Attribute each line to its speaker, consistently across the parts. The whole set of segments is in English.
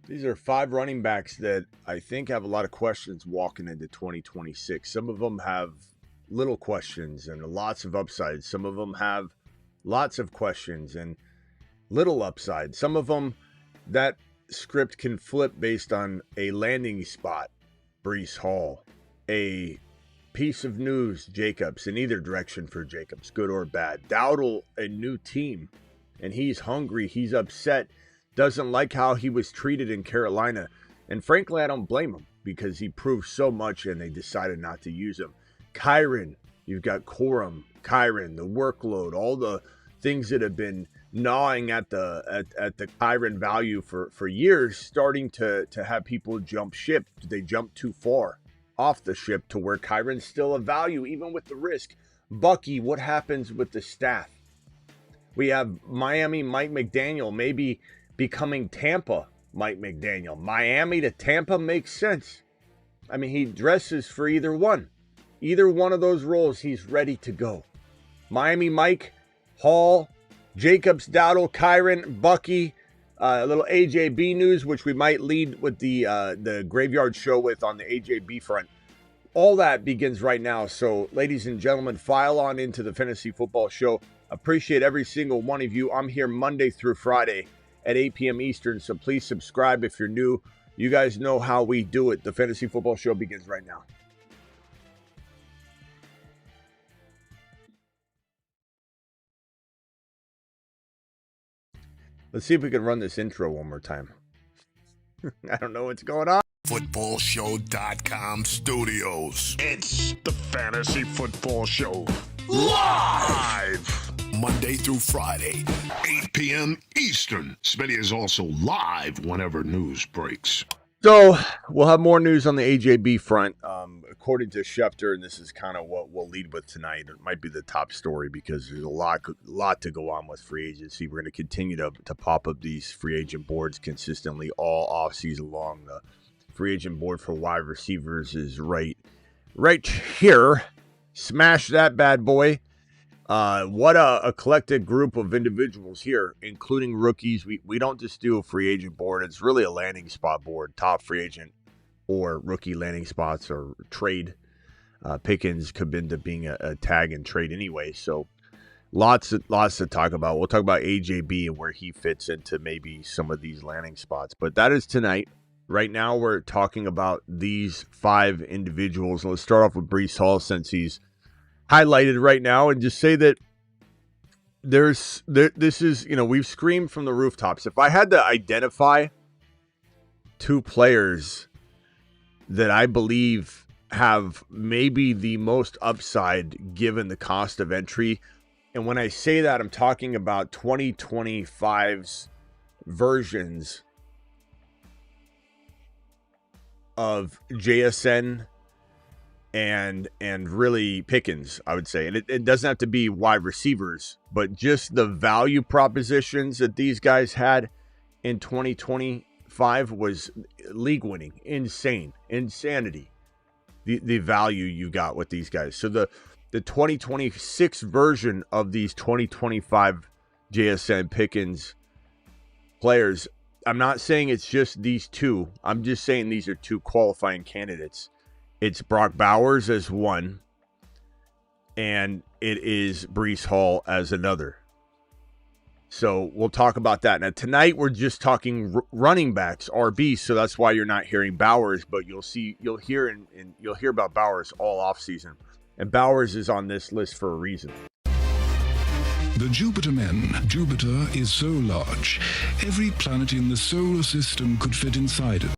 Speaker 1: These are 5 running backs that I think have a lot of questions walking into 2026. Some of them have little questions and lots of upsides. Some of them have lots of questions and little upside. Some of them, that script can flip based on a landing spot, Bree Hall, a piece of news, Jacobs, in either direction for Jacobs, good or bad. Dowdle, a new team, and he's hungry, he's upset, doesn't like how he was treated in Carolina. And frankly, I don't blame him because he proved so much and they decided not to use him. Kyren, you've got Corum, Kyren, the workload, all the things that have been gnawing at the Kyren value for years, starting to have people jump ship. They jump too far off the ship to where Kyren's still a value, even with the risk. Bucky, what happens with the staff? We have Miami Mike McDaniel maybe becoming Tampa Mike McDaniel. Miami to Tampa makes sense. I mean, he dresses for either one. Either one of those roles, he's ready to go. Miami Mike, Hall, Jacobs, Dowdle, Kyren, Bucky, a little AJB news, which we might lead with the Graveyard Show with on the AJB front. All that begins right now. So, ladies and gentlemen, file on into the Fantasy Football Show. Appreciate every single one of you. I'm here Monday through Friday at 8 p.m. Eastern, so please subscribe if you're new. You guys know how we do it. The Fantasy Football Show begins right now. Let's see if we can run this intro one more time. I don't know what's going on.
Speaker 2: FootballShow.com studios.
Speaker 3: It's the Fantasy Football Show.
Speaker 2: Live! Monday through Friday, 8 p.m. Eastern. Smitty is also live whenever news breaks.
Speaker 1: So, we'll have more news on the AJB front. According to Schefter, and this is kind of what we'll lead with tonight, it might be the top story because there's a lot to go on with free agency. We're going to continue to pop up these free agent boards consistently all offseason long. The free agent board for wide receivers is right here. Smash that bad boy. What a collected group of individuals here, including rookies. We don't just do a free agent board. It's really a landing spot board, top free agent or rookie landing spots or trade. Pickens could end up being a tag and trade anyway. So lots to talk about. We'll talk about AJB and where he fits into maybe some of these landing spots. But that is tonight. Right now we're talking about these 5 individuals. Let's start off with Bree Hall since he's highlighted right now, and just say that this is, we've screamed from the rooftops. If I had to identify 2 players that I believe have maybe the most upside given the cost of entry, and when I say that, I'm talking about 2025's versions of JSN and really Pickens, I would say. And it doesn't have to be wide receivers, but just the value propositions that these guys had in 2025 was league winning, insanity. The value you got with these guys. So the 2026 version of these 2025 JSN Pickens players, I'm not saying it's just these 2. I'm just saying these are 2 qualifying candidates. It's Brock Bowers as one, and it is Bree Hall as another. So we'll talk about that. Now, tonight we're just talking running backs, RB, so that's why you're not hearing Bowers, but you'll hear about Bowers all offseason. And Bowers is on this list for a reason.
Speaker 4: The Jupiter men. Jupiter is so large, every planet in the solar system could fit inside it.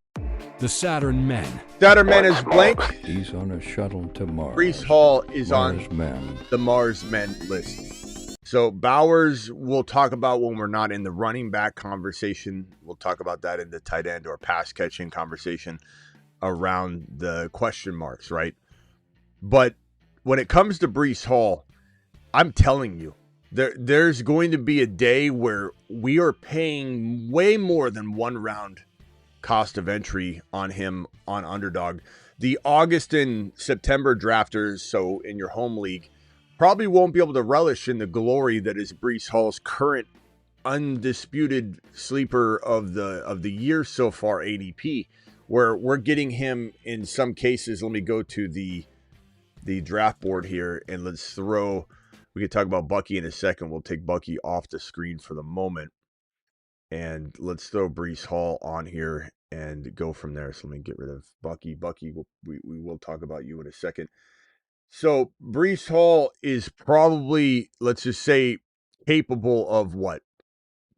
Speaker 5: The Saturn men.
Speaker 1: Saturn men is blank.
Speaker 6: He's on a shuttle to Mars.
Speaker 1: Bree Hall is
Speaker 6: Mars
Speaker 1: on
Speaker 6: men.
Speaker 1: the Mars men list. So Bowers we'll talk about when we're not in the running back conversation. We'll talk about that in the tight end or pass catching conversation around the question marks, right? But when it comes to Bree Hall, I'm telling you, there's going to be a day where we are paying way more than 1 round cost of entry on him on Underdog. The August and September drafters, so in your home league, probably won't be able to relish in the glory that is Bree Hall's current undisputed sleeper of the year so far ADP, where we're getting him in some cases. Let me go to the draft board here and let's throw. We can talk about Bucky in a second. We'll take Bucky off the screen for the moment, and let's throw Bree Hall on here and go from there. So let me get rid of Bucky. Bucky, we will talk about you in a second. So Bree Hall is probably, let's just say, capable of what?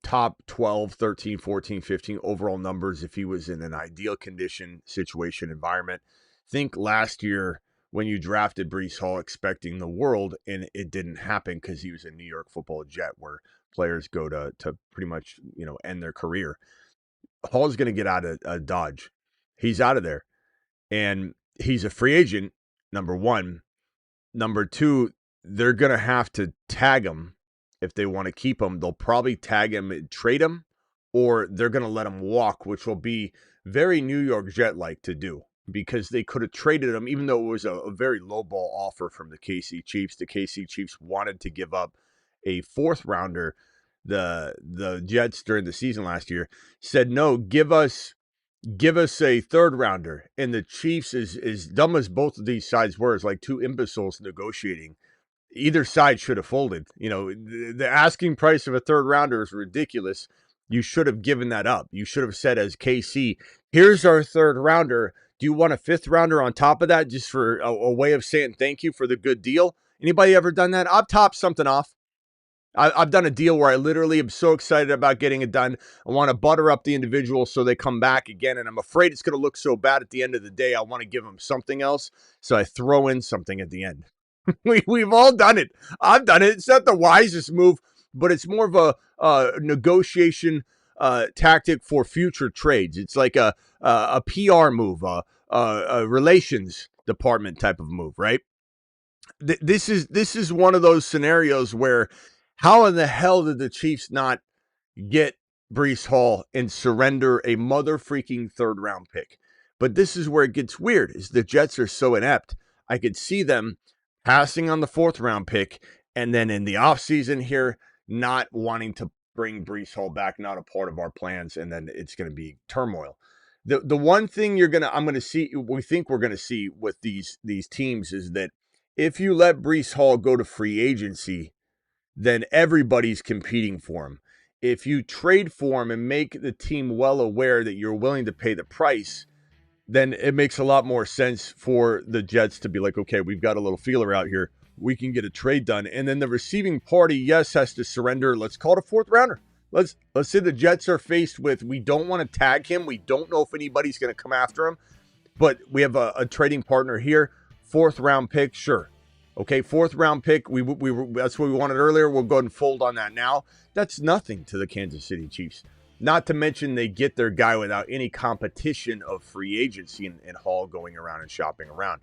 Speaker 1: Top 12, 13, 14, 15 overall numbers if he was in an ideal condition, situation, environment. Think last year when you drafted Bree Hall expecting the world, and it didn't happen because he was a New York Football Jet where players go to pretty much, end their career. Hall's going to get out of Dodge. He's out of there. And he's a free agent, number one. Number two, they're going to have to tag him if they want to keep him. They'll probably tag him and trade him, or they're going to let him walk, which will be very New York Jet-like to do because they could have traded him, even though it was a very low-ball offer from the KC Chiefs. The KC Chiefs wanted to give up a fourth-rounder. The Jets during the season last year said, no, give us a third rounder. And the Chiefs, is dumb as both of these sides were, is like two imbeciles negotiating. Either side should have folded. The asking price of a third rounder is ridiculous. You should have given that up. You should have said, as KC, here's our third rounder. Do you want a fifth rounder on top of that just for a way of saying thank you for the good deal? Anybody ever done that? I've topped something off. I've done a deal where I literally am so excited about getting it done. I want to butter up the individual so they come back again, and I'm afraid it's going to look so bad at the end of the day. I want to give them something else, so I throw in something at the end. We've all done it. I've done it. It's not the wisest move, but it's more of a negotiation tactic for future trades. It's like a PR move, a relations department type of move, right? This is one of those scenarios where, how in the hell did the Chiefs not get Bree Hall and surrender a mother freaking third round pick? But this is where it gets weird, is the Jets are so inept. I could see them passing on the fourth round pick, and then in the offseason here, not wanting to bring Bree Hall back, not a part of our plans, and then it's going to be turmoil. The one thing we think we're going to see with these teams is that if you let Bree Hall go to free agency, then everybody's competing for him. If you trade for him and make the team well aware that you're willing to pay the price, then it makes a lot more sense for the Jets to be like, okay, we've got a little feeler out here. We can get a trade done. And then the receiving party, yes, has to surrender. Let's call it a fourth rounder. Let's say the Jets are faced with, we don't want to tag him. We don't know if anybody's going to come after him, but we have a trading partner here. Fourth round pick, sure. Okay, fourth round pick. We that's what we wanted earlier. We'll go ahead and fold on that now. That's nothing to the Kansas City Chiefs. Not to mention they get their guy without any competition of free agency and Hall going around and shopping around.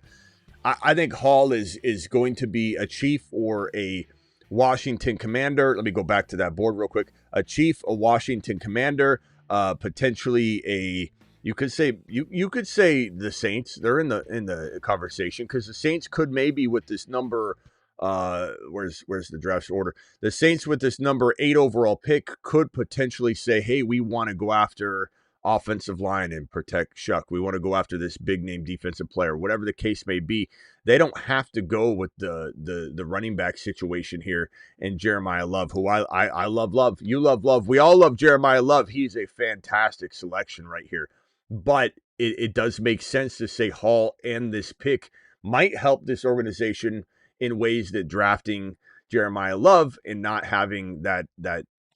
Speaker 1: I think Hall is going to be a Chief or a Washington Commander. Let me go back to that board real quick. A Chief, a Washington Commander, potentially a. You could say the Saints. They're in the conversation because the Saints could maybe with this number. Where's the draft order? The Saints with this number 8 overall pick could potentially say, hey, we want to go after offensive line and protect Shuck. We want to go after this big name defensive player, whatever the case may be. They don't have to go with the running back situation here and Jeremiah Love, who I love. You love. We all love Jeremiah Love. He's a fantastic selection right here. But it does make sense to say Hall and this pick might help this organization in ways that drafting Jeremiah Love and not having that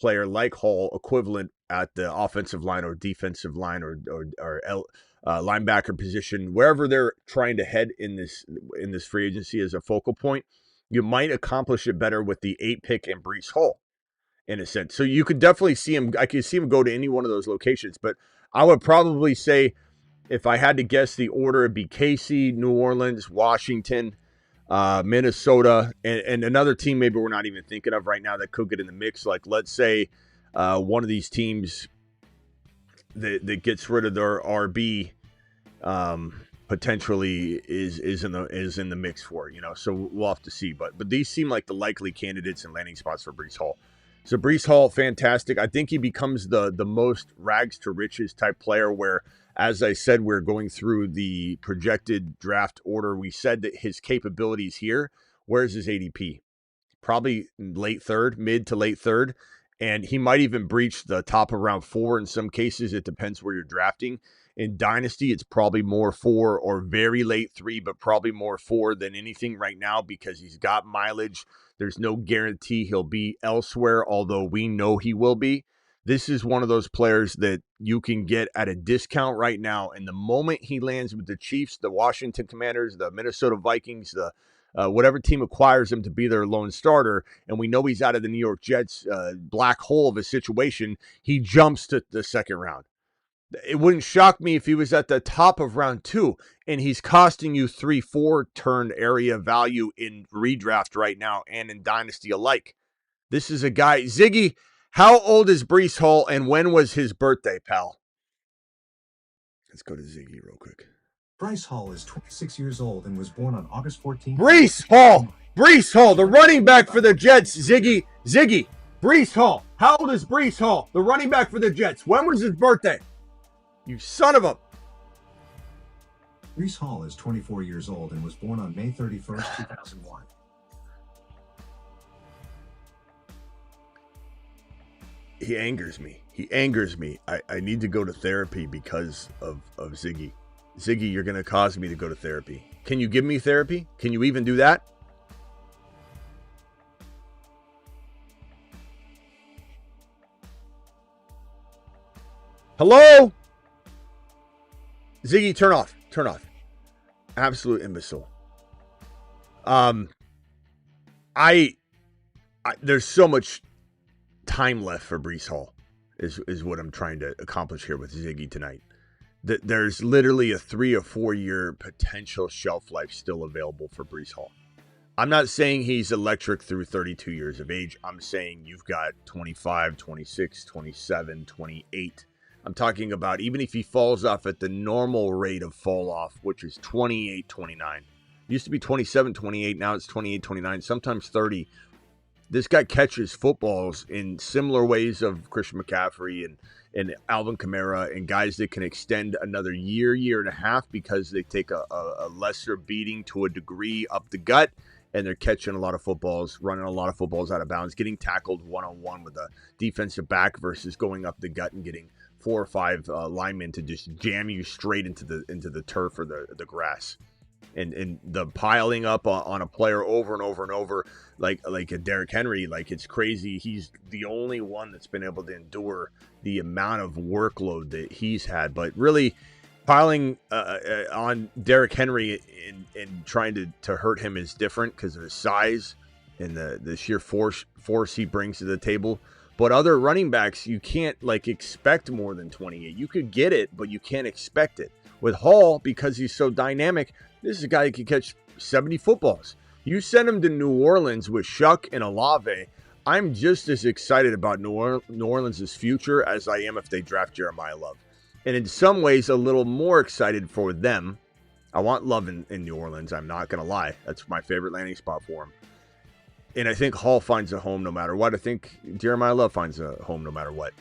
Speaker 1: player like Hall equivalent at the offensive line or defensive line or linebacker position, wherever they're trying to head in this free agency as a focal point, you might accomplish it better with the 8 pick and Bree Hall in a sense. So you could definitely see him. I could see him go to any one of those locations, but I would probably say, if I had to guess the order, it'd be KC, New Orleans, Washington, Minnesota, and another team maybe we're not even thinking of right now that could get in the mix. Like, let's say one of these teams that gets rid of their RB potentially is in the mix for it, So we'll have to see. But these seem like the likely candidates and landing spots for Bree Hall. So Brees Hall, fantastic. I think he becomes the most rags to riches type player where, as I said, we're going through the projected draft order. We said that his capabilities here. Where's his ADP? Probably late third, mid to late third. And he might even breach the top of round 4 in some cases. It depends where you're drafting. In Dynasty, it's probably more 4 or very late 3, but probably more 4 than anything right now because he's got mileage. There's no guarantee he'll be elsewhere, although we know he will be. This is one of those players that you can get at a discount right now. And the moment he lands with the Chiefs, the Washington Commanders, the Minnesota Vikings, the whatever team acquires him to be their lone starter, and we know he's out of the New York Jets black hole of a situation, he jumps to the second round. It wouldn't shock me if he was at the top of round 2, and he's costing you 3-4 turn area value in redraft right now and in Dynasty alike. This is a guy, Ziggy, how old is Brees Hall, and when was his birthday, pal? Let's go to Ziggy real quick.
Speaker 7: Brees Hall is 26 years old and was born on August 14th.
Speaker 1: Brees Hall, the running back for the Jets. Ziggy, Brees Hall. How old is Brees Hall, the running back for the Jets? When was his birthday? You son of a...
Speaker 7: Brees Hall is 24 years old and was born on May 31st, 2001.
Speaker 1: He angers me. I need to go to therapy because of Ziggy. Ziggy, you're going to cause me to go to therapy. Can you give me therapy? Can you even do that? Hello? Ziggy, turn off. Absolute imbecile. There's so much time left for Brees Hall is what I'm trying to accomplish here with Ziggy tonight. There's literally a 3 or 4 year potential shelf life still available for Brees Hall. I'm not saying he's electric through 32 years of age. I'm saying you've got 25, 26, 27, 28. I'm talking about even if he falls off at the normal rate of fall off, which is 28, 29. Used to be 27, 28. Now it's 28, 29, sometimes 30. This guy catches footballs in similar ways of Christian McCaffrey and Alvin Kamara and guys that can extend another year and a half because they take a lesser beating to a degree up the gut, and they're catching a lot of footballs, running a lot of footballs out of bounds, getting tackled one-on-one with a defensive back versus going up the gut and getting 4 or 5 linemen to just jam you straight into the turf or the grass. And the piling up on a player over and over and over, like a Derrick Henry, like it's crazy. He's the only one that's been able to endure the amount of workload that he's had. But really, piling on Derrick Henry and trying to hurt him is different because of his size and the sheer force he brings to the table. But other running backs, you can't expect more than 28. You could get it, but you can't expect it. With Hall, because he's so dynamic, this is a guy who can catch 70 footballs. You send him to New Orleans with Shuck and Olave, I'm just as excited about New Orleans' future as I am if they draft Jeremiah Love. And in some ways, a little more excited for them. I want Love in New Orleans, I'm not going to lie. That's my favorite landing spot for him. And I think Hall finds a home no matter what. I think Jeremiah Love finds a home no matter what.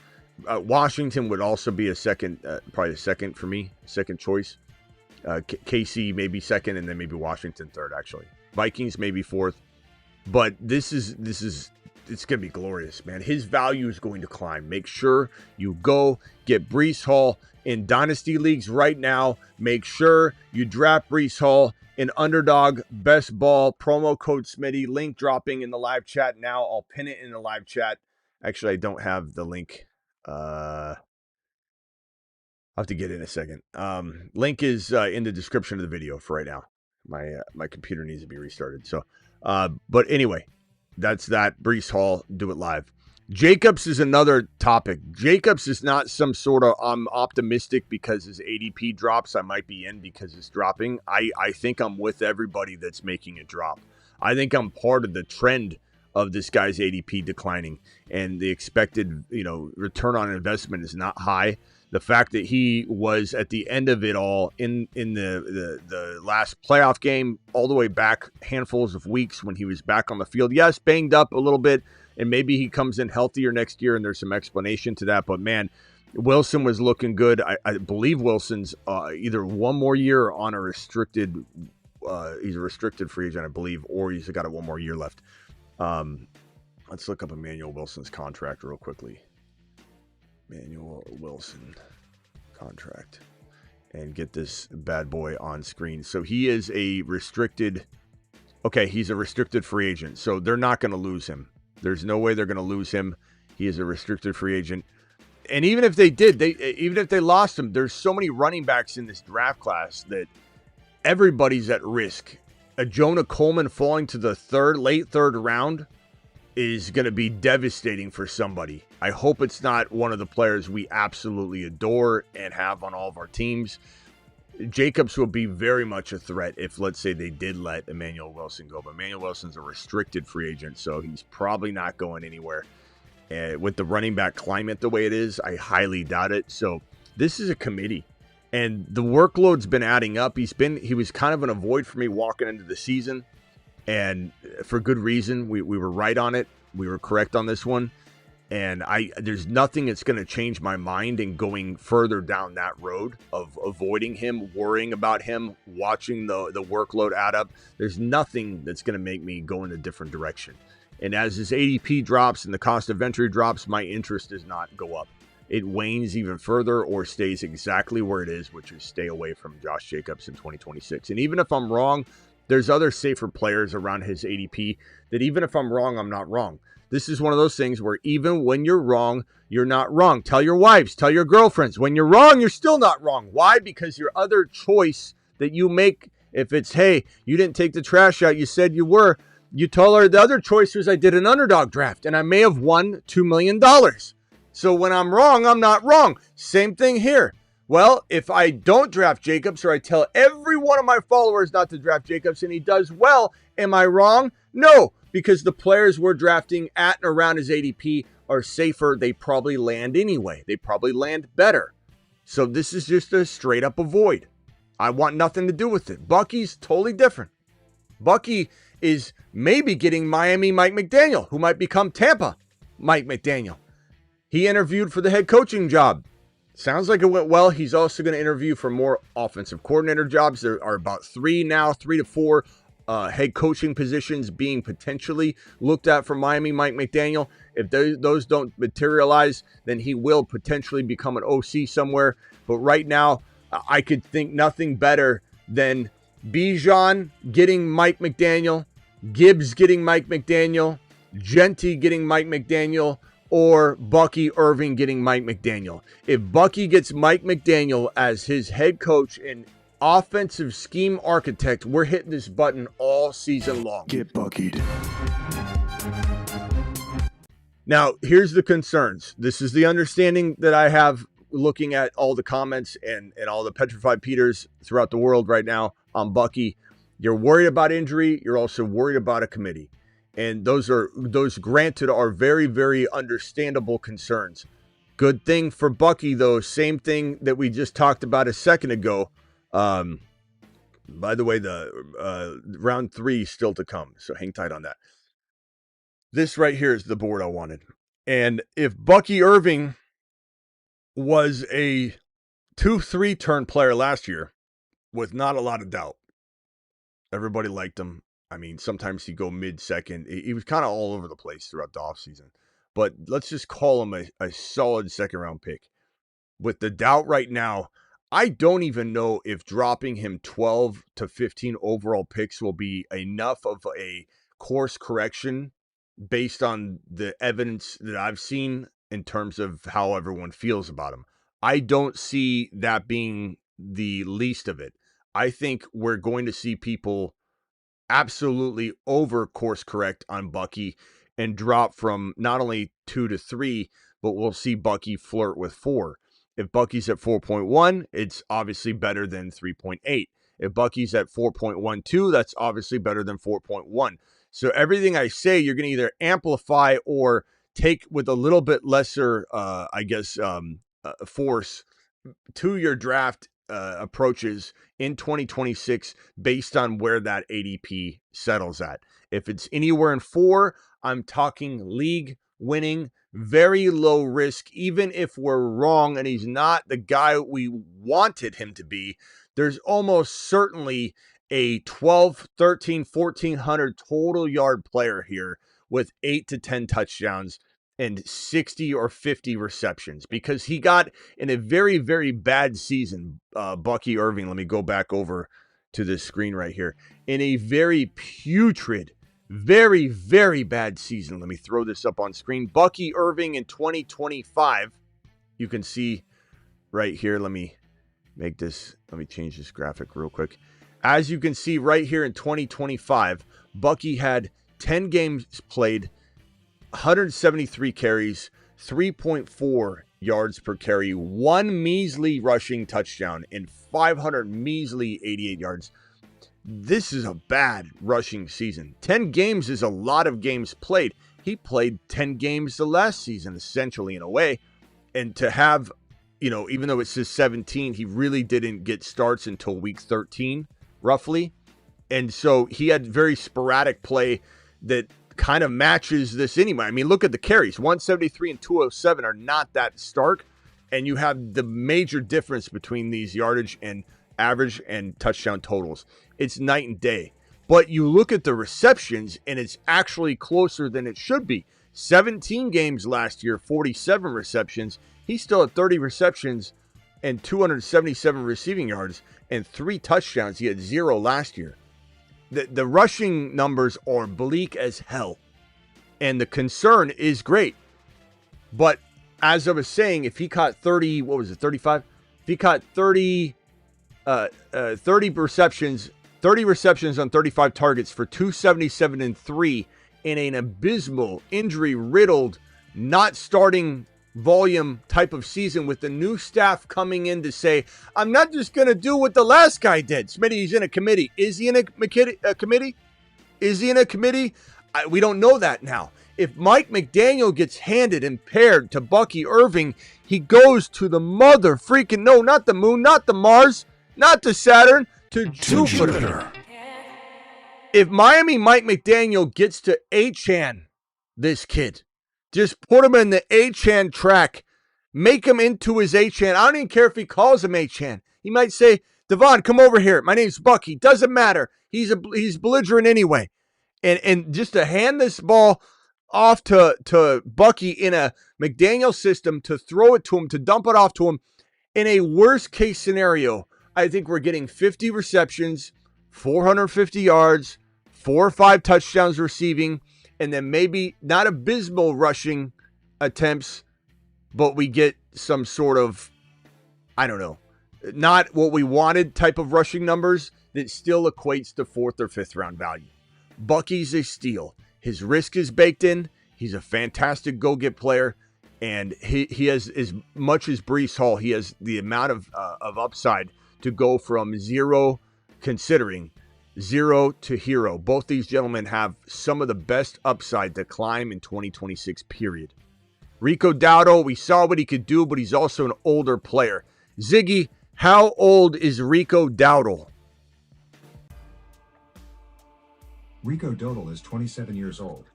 Speaker 1: Washington would also be a second, probably a second for me, second choice. KC maybe second, and then maybe Washington third, actually. Vikings maybe fourth. But this is it's going to be glorious, man. His value is going to climb. Make sure you go get Brees Hall in Dynasty Leagues right now. Make sure you draft Brees Hall in Underdog Best Ball. Promo code Smitty. Link dropping in the live chat now. I'll pin it in the live chat. Actually, I don't have the link. I'll have to get it in a second. Link is in the description of the video for right now. My computer needs to be restarted. So, but anyway, that's that. Brees Hall, do it live. Jacobs is another topic. Jacobs is not some sort of, I'm optimistic because his ADP drops. I might be in because it's dropping. I think I'm with everybody that's making it drop. I think I'm part of the trend of this guy's ADP declining, and the expected, return on investment is not high. The fact that he was at the end of it all in the last playoff game, all the way back handfuls of weeks when he was back on the field. Yes, banged up a little bit, and maybe he comes in healthier next year, and there's some explanation to that. But, man, Wilson was looking good. I believe Wilson's either one more year on a restricted he's a restricted free agent, I believe, or he's got one more year left. Let's look up Emmanuel Wilson's contract real quickly. Emmanuel Wilson contract and get this bad boy on screen. So he is a restricted. Okay, he's a restricted free agent. So they're not going to lose him. There's no way they're going to lose him. He is a restricted free agent. And even if they did, even if they lost him, there's so many running backs in this draft class that everybody's at risk. A Jonah Coleman falling to the late third round is going to be devastating for somebody. I hope it's not one of the players we absolutely adore and have on all of our teams. Jacobs will be very much a threat if, let's say, they did let Emmanuel Wilson go. But Emmanuel Wilson's a restricted free agent, so he's probably not going anywhere. With the running back climate the way it is, I highly doubt it. So this is a committee, and the workload's been adding up. He was kind of an avoid for me walking into the season, and for good reason. We were right on it. We were correct on this one. And there's nothing that's going to change my mind in going further down that road of avoiding him, worrying about him, watching the workload add up. There's nothing that's going to make me go in a different direction. And as his ADP drops and the cost of entry drops, my interest does not go up. It wanes even further or stays exactly where it is, which is stay away from Josh Jacobs in 2026. And even if I'm wrong, there's other safer players around his ADP that even if I'm wrong, I'm not wrong. This is one of those things where even when you're wrong, you're not wrong. Tell your wives, tell your girlfriends. When you're wrong, you're still not wrong. Why? Because your other choice that you make, if it's, hey, you didn't take the trash out, you said you were, you tell her the other choice was I did an underdog draft and I may have won $2 million. So when I'm wrong, I'm not wrong. Same thing here. Well, if I don't draft Jacobs or I tell every one of my followers not to draft Jacobs and he does well, am I wrong? No, because the players we're drafting at and around his ADP are safer. They probably land anyway. They probably land better. So this is just a straight up avoid. I want nothing to do with it. Bucky's totally different. Bucky is maybe getting Miami Mike McDaniel, who might become Tampa Mike McDaniel. He interviewed for the head coaching job. Sounds like it went well. He's also going to interview for more offensive coordinator jobs. There are about 3 to 4 head coaching positions being potentially looked at for Miami Mike McDaniel. If those don't materialize, then he will potentially become an OC somewhere. But right now, I could think nothing better than Bijan getting Mike McDaniel, Gibbs getting Mike McDaniel, Genty getting Mike McDaniel, or Bucky Irving getting Mike McDaniel. If Bucky gets Mike McDaniel as his head coach and offensive scheme architect, we're hitting this button all season long.
Speaker 2: Get Buckied.
Speaker 1: Now, here's the concerns. This is the understanding that I have looking at all the comments and all the petrified Peters throughout the world right now on Bucky. You're worried about injury. You're also worried about a committee. And those granted are very, very understandable concerns. Good thing for Bucky, though, same thing that we just talked about a second ago. By the way, the round 3 is still to come, so hang tight on that. This right here is the board I wanted. And if Bucky Irving was a 2-3 turn player last year with not a lot of doubt, everybody liked him. I mean, sometimes he'd go mid-second. He was kind of all over the place throughout the offseason. But let's just call him a solid second-round pick. With the doubt right now, I don't even know if dropping him 12 to 15 overall picks will be enough of a course correction based on the evidence that I've seen in terms of how everyone feels about him. I don't see that being the least of it. I think we're going to see people absolutely over course correct on Bucky and drop from not only 2 to 3, but we'll see Bucky flirt with 4. If Bucky's at 4.1, it's obviously better than 3.8. If Bucky's at 4.12, that's obviously better than 4.1. So everything I say, you're going to either amplify or take with a little bit lesser, force 2-year draft approaches in 2026 based on where that ADP settles at. If it's anywhere in 4, I'm talking league winning, very low risk. Even if we're wrong and he's not the guy we wanted him to be, there's almost certainly a 12, 13, 1400 total yard player here with 8 to 10 touchdowns and 60 or 50 receptions, because he got in a very, very bad season. Bucky Irving, let me go back over to this screen right here. In a very putrid, very, very bad season. Let me throw this up on screen. Bucky Irving in 2025. You can see right here. Let me change this graphic real quick. As you can see right here in 2025, Bucky had 10 games played, 173 carries, 3.4 yards per carry, 1 measly rushing touchdown, and 500 measly 88 yards. This is a bad rushing season. 10 games is a lot of games played. He played 10 games the last season, essentially, in a way. And to have, even though it says 17, he really didn't get starts until week 13, roughly. And so he had very sporadic play that kind of matches this anyway. I mean, look at the carries. 173 and 207 are not that stark. And you have the major difference between these yardage and average and touchdown totals. It's night and day. But you look at the receptions, and it's actually closer than it should be. 17 games last year, 47 receptions. He still had 30 receptions and 277 receiving yards and 3 touchdowns. He had 0 last year. The rushing numbers are bleak as hell. And the concern is great. But as I was saying, if he caught 30, 35? If he caught 30 receptions, 30 receptions on 35 targets for 277 and 3 in an abysmal, injury-riddled, not starting volume type of season with the new staff coming in to say, I'm not just going to do what the last guy did. Smitty, he's in a committee. Is he in a committee? Is he in a committee? We don't know that now. If Mike McDaniel gets handed and paired to Bucky Irving, he goes to the mother freaking, no, not the moon, not the Mars, not to Saturn, to Jupiter. If Miami Mike McDaniel gets to Achan, this kid, just put him in the Achan track, make him into his Achan. I don't even care if he calls him Achan. He might say, Devon, come over here. My name's Bucky. Doesn't matter. He's belligerent anyway. And just to hand this ball off to Bucky in a McDaniel system, to throw it to him, to dump it off to him, in a worst case scenario, I think we're getting 50 receptions, 450 yards, 4 or 5 touchdowns receiving, and then maybe not abysmal rushing attempts, but we get some sort of, I don't know, not what we wanted type of rushing numbers that still equates to 4th or 5th round value. Bucky's a steal. His risk is baked in. He's a fantastic go-get player. And he has, as much as Bree Hall, he has the amount of upside to go from 0 to hero. Both these gentlemen have some of the best upside to climb in 2026, period. Rico Dowdle, we saw what he could do, but he's also an older player. Ziggy, how old is Rico Dowdle?
Speaker 7: Rico Dowdle is 27 years old.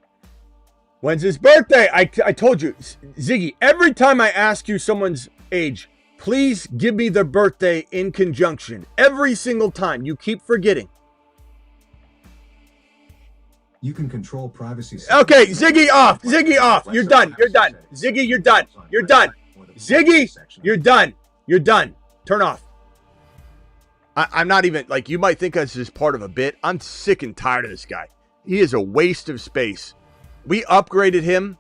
Speaker 1: When's his birthday? I told you, Ziggy, every time I ask you someone's age, please give me their birthday in conjunction. Every single time. You keep forgetting.
Speaker 7: You can control privacy.
Speaker 1: Okay, Ziggy off. Ziggy off. You're done. You're done. Ziggy, you're done. You're done. Ziggy, you're done. You're done. Turn off. I'm not even, like, you might think this is part of a bit. I'm sick and tired of this guy. He is a waste of space. We upgraded him,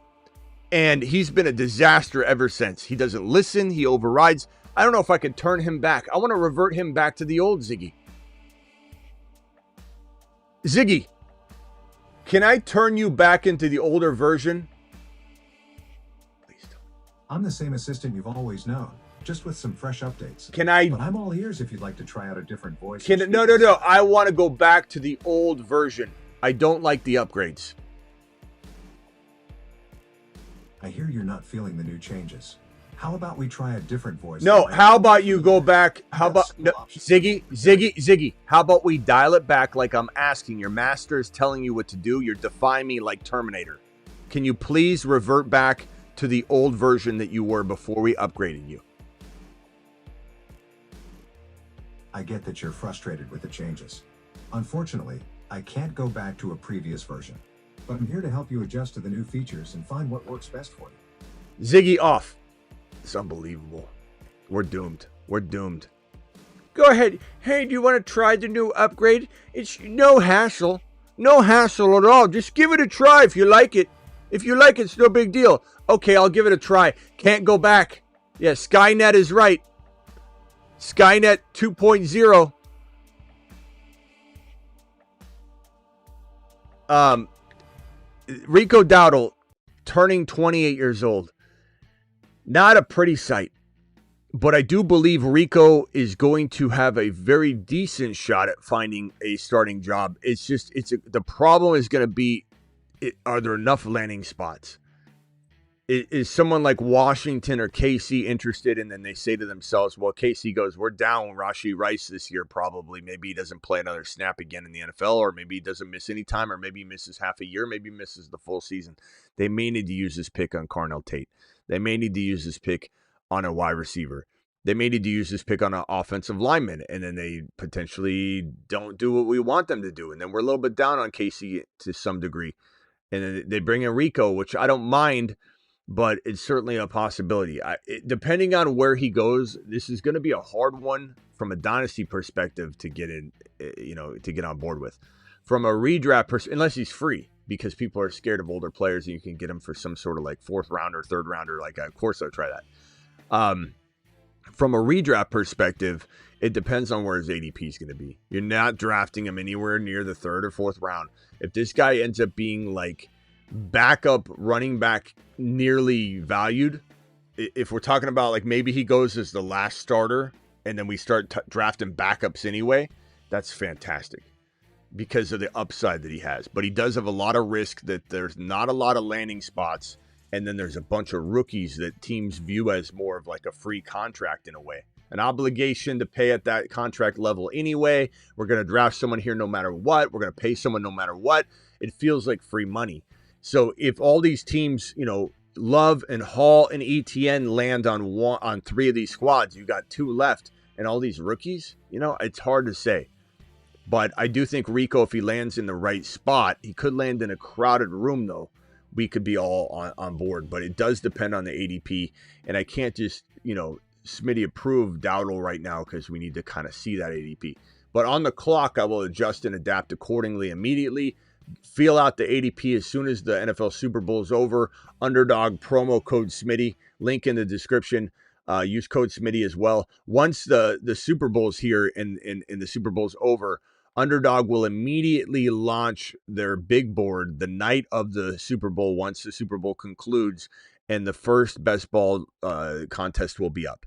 Speaker 1: and he's been a disaster ever since. He doesn't listen. He overrides. I don't know if I can turn him back. I want to revert him back to the old Ziggy. Ziggy, can I turn you back into the older version? Please don't.
Speaker 7: I'm the same assistant you've always known, just with some fresh updates.
Speaker 1: Can I?
Speaker 7: But I'm all ears if you'd like to try out a different voice.
Speaker 1: No. I want to go back to the old version. I don't like the upgrades.
Speaker 7: I hear you're not feeling the new changes. How about we try a different voice?
Speaker 1: No, how about you go back? How about no, Ziggy? How about we dial it back like I'm asking? Your master is telling you what to do. You're defying me like Terminator. Can you please revert back to the old version that you were before we upgraded you?
Speaker 7: I get that you're frustrated with the changes. Unfortunately, I can't go back to a previous version, but I'm here to help you adjust to the new features and find what works best for you.
Speaker 1: Ziggy off. It's unbelievable. We're doomed. We're doomed. Go ahead. Hey, do you want to try the new upgrade? It's no hassle. No hassle at all. Just give it a try if you like it. If you like it, it's no big deal. Okay, I'll give it a try. Can't go back. Yeah, Skynet is right. Skynet 2.0. Rico Dowdle turning 28 years old. Not a pretty sight, but I do believe Rico is going to have a very decent shot at finding a starting job. It's just, the problem is going to be, are there enough landing spots? Is someone like Washington or KC interested? And then they say to themselves, well, KC goes, we're down Rashee Rice this year probably. Maybe he doesn't play another snap again in the NFL, or maybe he doesn't miss any time, or maybe he misses half a year, maybe he misses the full season. They may need to use this pick on Carnell Tate. They may need to use this pick on a wide receiver. They may need to use this pick on an offensive lineman, and then they potentially don't do what we want them to do. And then we're a little bit down on KC to some degree. And then they bring in Rico, which I don't mind, but it's certainly a possibility. Depending on where he goes, this is going to be a hard one from a dynasty perspective to get in, to get on board with. From a redraft perspective, unless he's free, because people are scared of older players and you can get him for some sort of like fourth rounder, third rounder. Like, of course I'll try that. From a redraft perspective, it depends on where his ADP is going to be. You're not drafting him anywhere near the third or fourth round. If this guy ends up being like backup running back nearly valued, if we're talking about like maybe he goes as the last starter and then we start drafting backups anyway, that's fantastic because of the upside that he has. But he does have a lot of risk that there's not a lot of landing spots. And then there's a bunch of rookies that teams view as more of like a free contract in a way. An obligation to pay at that contract level anyway. We're going to draft someone here no matter what. We're going to pay someone no matter what. It feels like free money. So if all these teams, Love and Hall and ETN land on three of these squads, you got two left, and all these rookies, it's hard to say. But I do think Rico, if he lands in the right spot, he could land in a crowded room, though. We could be all on board. But it does depend on the ADP. And I can't just, Smitty approve Dowdle right now because we need to kind of see that ADP. But on the clock, I will adjust and adapt accordingly immediately. Feel out the ADP as soon as the NFL Super Bowl is over. Underdog promo code Smitty. Link in the description. Use code Smitty as well. Once the Super Bowl's here and the Super Bowl's over, Underdog will immediately launch their big board the night of the Super Bowl once the Super Bowl concludes, and the first best ball contest will be up.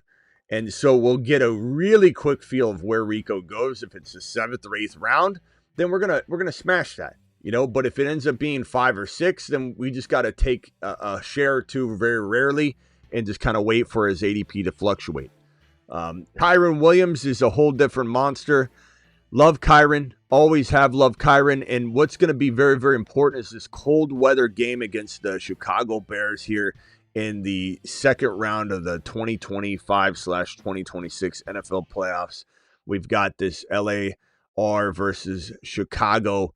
Speaker 1: And so we'll get a really quick feel of where Rico goes. If it's the 7th or 8th round, then we're gonna smash that. But if it ends up being 5 or 6, then we just got to take a share or two very rarely and just kind of wait for his ADP to fluctuate. Kyren Williams is a whole different monster. Love Kyren, always have loved Kyren. And what's going to be very, very important is this cold weather game against the Chicago Bears here in the second round of the 2025/2026 NFL playoffs. We've got this LAR versus Chicago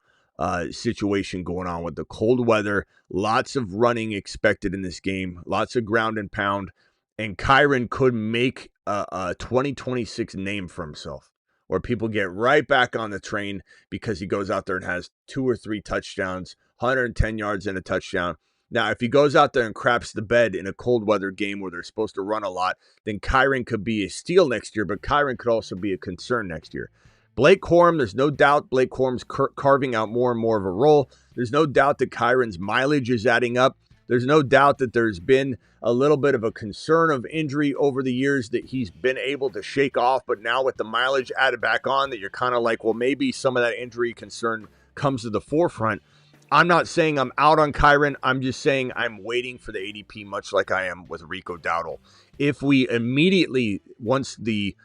Speaker 1: situation going on with the cold weather. Lots of running expected in this game. Lots of ground and pound. And Kyren could make a 2026 name for himself, where people get right back on the train because he goes out there and has 2 or 3 touchdowns, 110 yards and a touchdown. Now, if he goes out there and craps the bed in a cold weather game where they're supposed to run a lot, then Kyren could be a steal next year, but Kyren could also be a concern next year. Blake Corum, there's no doubt Blake Corum's carving out more and more of a role. There's no doubt that Kyren's mileage is adding up. There's no doubt that there's been a little bit of a concern of injury over the years that he's been able to shake off. But now with the mileage added back on, that you're kind of like, well, maybe some of that injury concern comes to the forefront. I'm not saying I'm out on Kyren. I'm just saying I'm waiting for the ADP, much like I am with Rico Dowdle. If we immediately, once the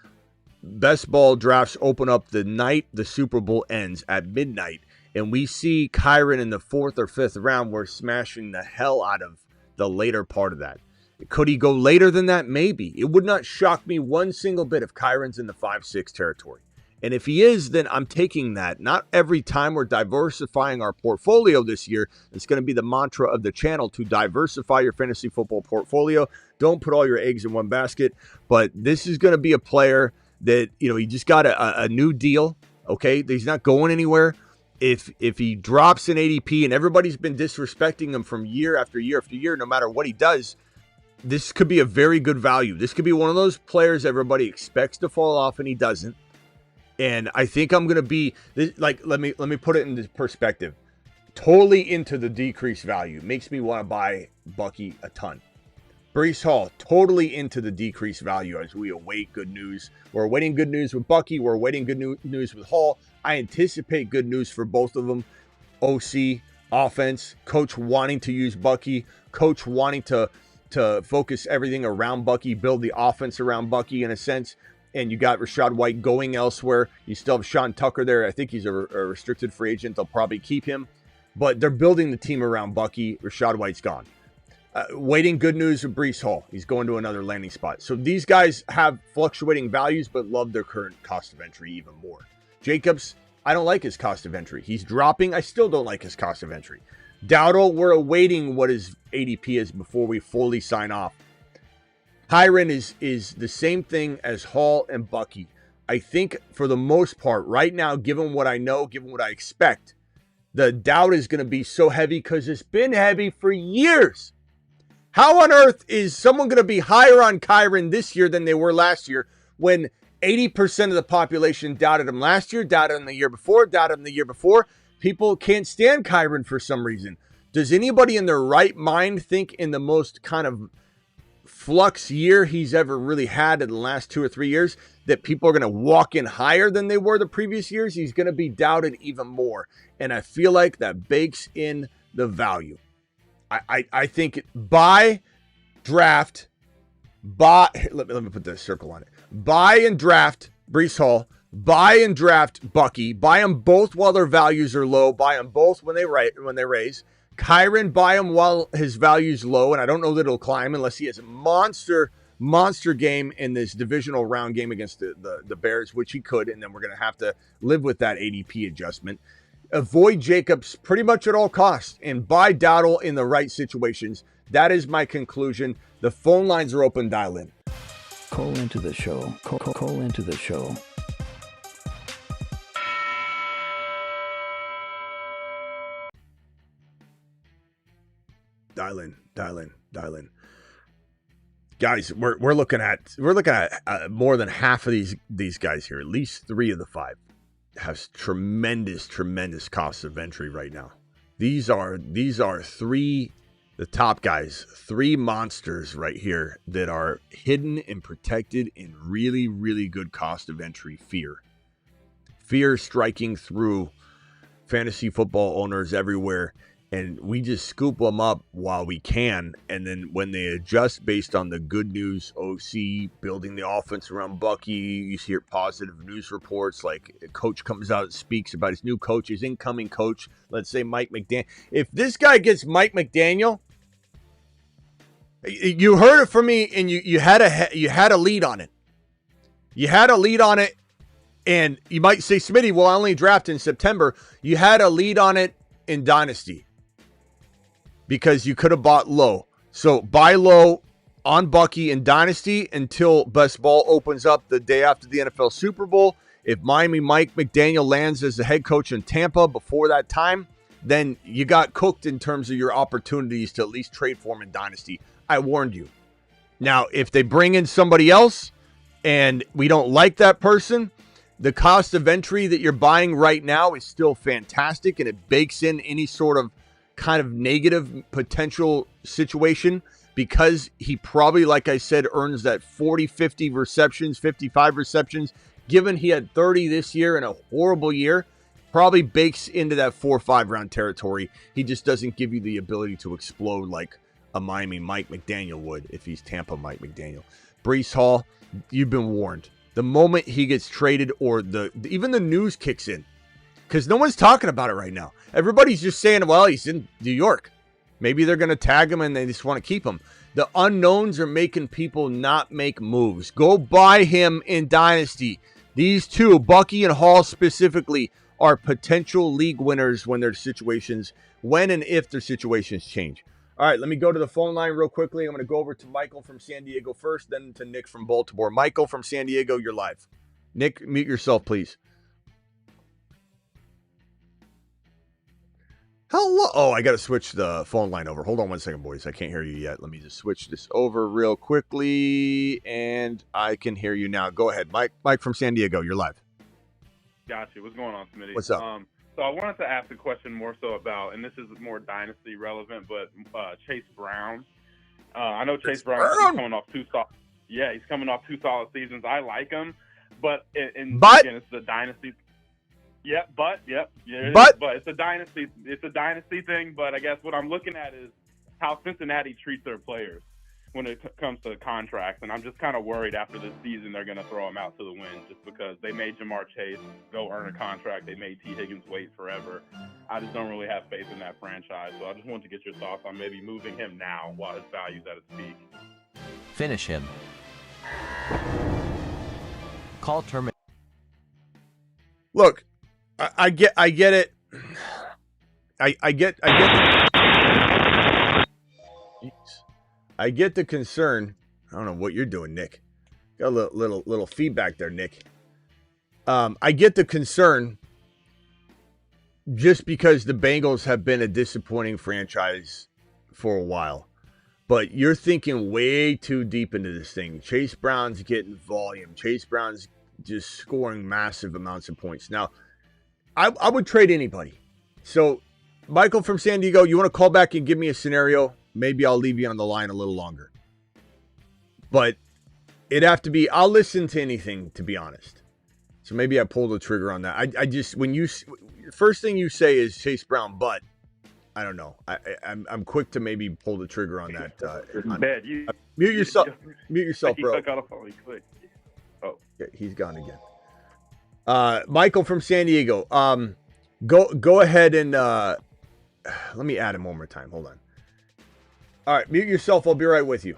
Speaker 1: best ball drafts open up the night the Super Bowl ends at midnight, and we see Kyren in the 4th or 5th round, we're smashing the hell out of the later part of that. Could he go later than that? Maybe. It would not shock me one single bit if Kyren's in the 5-6 territory. And if he is, then I'm taking that. Not every time we're diversifying our portfolio this year. It's going to be the mantra of the channel to diversify your fantasy football portfolio. Don't put all your eggs in one basket. But this is going to be a player that, he just got a new deal. Okay, he's not going anywhere. If he drops an ADP, and everybody's been disrespecting him from year after year after year, no matter what he does, this could be a very good value. This could be one of those players everybody expects to fall off and he doesn't. And I think I'm going to be let me put it into perspective. Totally into the decreased value. Makes me want to buy Bucky a ton. Bree Hall, totally into the decreased value as we await good news. We're awaiting good news with Bucky. We're awaiting good news with Hall. I anticipate good news for both of them. OC, offense, coach wanting to use Bucky, coach wanting to focus everything around Bucky, build the offense around Bucky in a sense. And you got Rachaad White going elsewhere. You still have Sean Tucker there. I think he's a restricted free agent. They'll probably keep him. But they're building the team around Bucky. Rachaad White's gone. Waiting good news with Bree Hall. He's going to another landing spot. So these guys have fluctuating values, but love their current cost of entry even more. Jacobs, I don't like his cost of entry. He's dropping. I still don't like his cost of entry. Dowdle, we're awaiting what his ADP is before we fully sign off. Kyren is the same thing as Hall and Bucky. I think for the most part, right now, given what I know, given what I expect, the doubt is going to be so heavy because it's been heavy for years. How on earth is someone going to be higher on Kyren this year than they were last year when 80% of the population doubted him last year, doubted him the year before, doubted him the year before? People can't stand Kyren for some reason. Does anybody in their right mind think in the most kind of flux year he's ever really had in the last 2 or 3 years that people are going to walk in higher than they were the previous years? He's going to be doubted even more. And I feel like that bakes in the value. I think buy, draft, let me put the circle on it. Buy and draft Bree Hall, buy and draft Bucky, buy them both while their values are low, buy them both when they raise. Kyren, buy him while his value's low, and I don't know that it'll climb unless he has a monster game in this divisional round game against the Bears, which he could, and then we're going to have to live with that ADP adjustment. Avoid Jacobs pretty much at all costs, and buy Dowdle in the right situations. That is my conclusion. The phone lines are open. Dial in.
Speaker 6: Call into the show. Call into the show.
Speaker 1: Dial in. Guys, we're looking at more than half of these guys here. At least 3 of the 5 have tremendous costs of entry right now. These are 3, the top guys, 3 monsters right here that are hidden and protected in really, really good cost of entry. Fear striking through fantasy football owners everywhere. And we just scoop them up while we can. And then when they adjust based on the good news, OC building the offense around Bucky, you hear positive news reports like a coach comes out and speaks about his new coach, his incoming coach, let's say Mike McDaniel. If this guy gets Mike McDaniel, you heard it from me and you had a lead on it. You had a lead on it. And you might say, Smitty, well, I only draft in September. You had a lead on it in Dynasty, because you could have bought low. So buy low on Bucky in Dynasty until best ball opens up the day after the NFL Super Bowl. If Miami Mike McDaniel lands as the head coach in Tampa before that time, then you got cooked in terms of your opportunities to at least trade for him in Dynasty. I warned you. Now, if they bring in somebody else and we don't like that person, the cost of entry that you're buying right now is still fantastic, and it bakes in any sort of kind of negative potential situation because he probably, like I said, earns that 40, 50 receptions, 55 receptions. Given he had 30 this year in a horrible year, Probably bakes into that 4 or 5 round territory. He just doesn't give you the ability to explode like a Miami Mike McDaniel would if he's Tampa Mike McDaniel. Bree Hall, you've been warned. The moment he gets traded or even the news kicks in, because no one's talking about it right now. Everybody's just saying, well, he's in New York. Maybe they're going to tag him and they just want to keep him. The unknowns are making people not make moves. Go buy him in Dynasty. These two, Bucky and Hall specifically, are potential league winners when and if their situations change. All right, let me go to the phone line real quickly. I'm going to go over to Michael from San Diego first, then to Nick from Baltimore. Michael from San Diego, you're live. Nick, mute yourself, please. Hello. Oh, I got to switch the phone line over. Hold on one second, boys. I can't hear you yet. Let me just switch this over real quickly, and I can hear you now. Go ahead, Mike. Mike from San Diego, you're live.
Speaker 8: Gotcha. What's going on, Smitty?
Speaker 1: What's up?
Speaker 8: So I wanted to ask a question more so about, and this is more dynasty relevant, but Chase Brown. I know Chase Brown is coming off two solid. Yeah, he's coming off 2 solid seasons. I like him, but again, it's the dynasty. Yeah, but it's a dynasty. It's a dynasty thing. But I guess what I'm looking at is how Cincinnati treats their players when it comes to contracts, and I'm just kind of worried after this season they're going to throw him out to the wind just because they made Jamar Chase go earn a contract. They made T. Higgins wait forever. I just don't really have faith in that franchise, so I just wanted to get your thoughts on maybe moving him now while his value's at its peak.
Speaker 9: Finish him. Call terminate.
Speaker 1: Look, I get it. I get the concern. I don't know what you're doing, Nick. Got a little feedback there, Nick. I get the concern just because the Bengals have been a disappointing franchise for a while. But you're thinking way too deep into this thing. Chase Brown's getting volume. Chase Brown's just scoring massive amounts of points. Now, I would trade anybody. So, Michael from San Diego, you want to call back and give me a scenario? Maybe I'll leave you on the line a little longer. But it'd have to be, I'll listen to anything, to be honest. So maybe I pull the trigger on that. I just, when you, first thing you say is Chase Brown, but I don't know. I'm quick to maybe pull the trigger on that.
Speaker 8: Bad.
Speaker 1: Mute yourself, bro.
Speaker 8: Oh,
Speaker 1: okay, he's gone again. Michael from San Diego. Go ahead and let me add him one more time. Hold on. All right, mute yourself. I'll be right with you.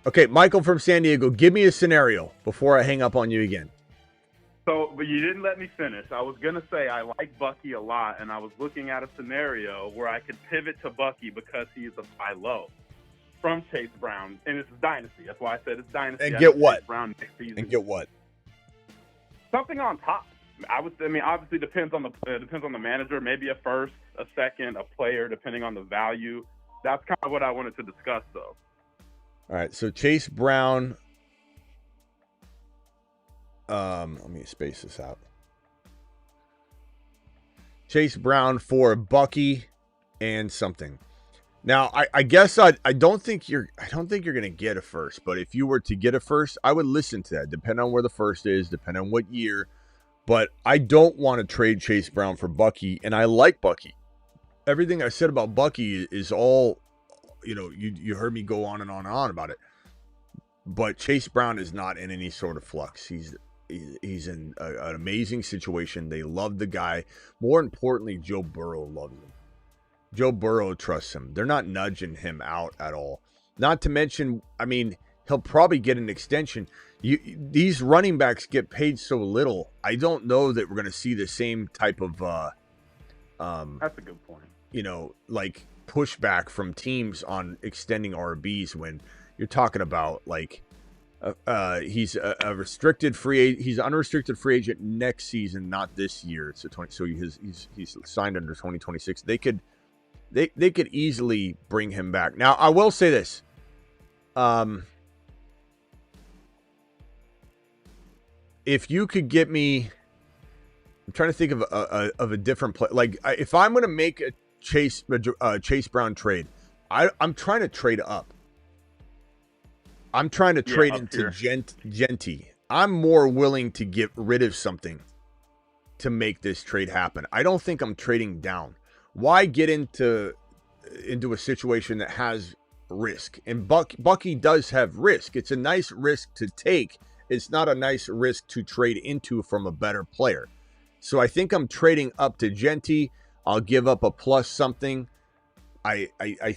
Speaker 1: Okay, Michael from San Diego, give me a scenario before I hang up on you again.
Speaker 8: So, but you didn't let me finish. I was going to say I like Bucky a lot, and I was looking at a scenario where I could pivot to Bucky because he's a buy low from Chase Brown, and it's dynasty. That's why I said it's dynasty.
Speaker 1: And get what?
Speaker 8: Brown next season.
Speaker 1: And get what?
Speaker 8: Something on top. Obviously depends on the manager. Maybe a first, a second, a player, depending on the value. That's kind of what I wanted to discuss, though.
Speaker 1: All right, so Chase Brown. Let me space this out. Chase Brown for Bucky and something. Now, I guess I don't think you're going to get a first, but if you were to get a first, I would listen to that. Depending on where the first is, depending on what year. But I don't want to trade Chase Brown for Bucky, and I like Bucky. Everything I said about Bucky is all, you heard me go on and on and on about it. But Chase Brown is not in any sort of flux. He's in an amazing situation. They love the guy. More importantly, Joe Burrow loves him. Joe Burrow trusts him. They're not nudging him out at all. Not to mention, he'll probably get an extension. These running backs get paid so little. I don't know that we're going to see the same type of
Speaker 8: that's a good point.
Speaker 1: Like pushback from teams on extending RBs when you're talking about he's a restricted free. He's an unrestricted free agent next season, not this year. So he's signed under 2026. They could easily bring him back. Now I will say this. If you could get me, I'm trying to think of a different play. Like if I'm going to make a Chase Brown trade, I'm trying to trade up. I'm trying to trade into Genty. I'm more willing to get rid of something to make this trade happen. I don't think I'm trading down. Why get into a situation that has risk? And Bucky does have risk. It's a nice risk to take. It's not a nice risk to trade into from a better player. So I think I'm trading up to Genty. I'll give up a plus something. I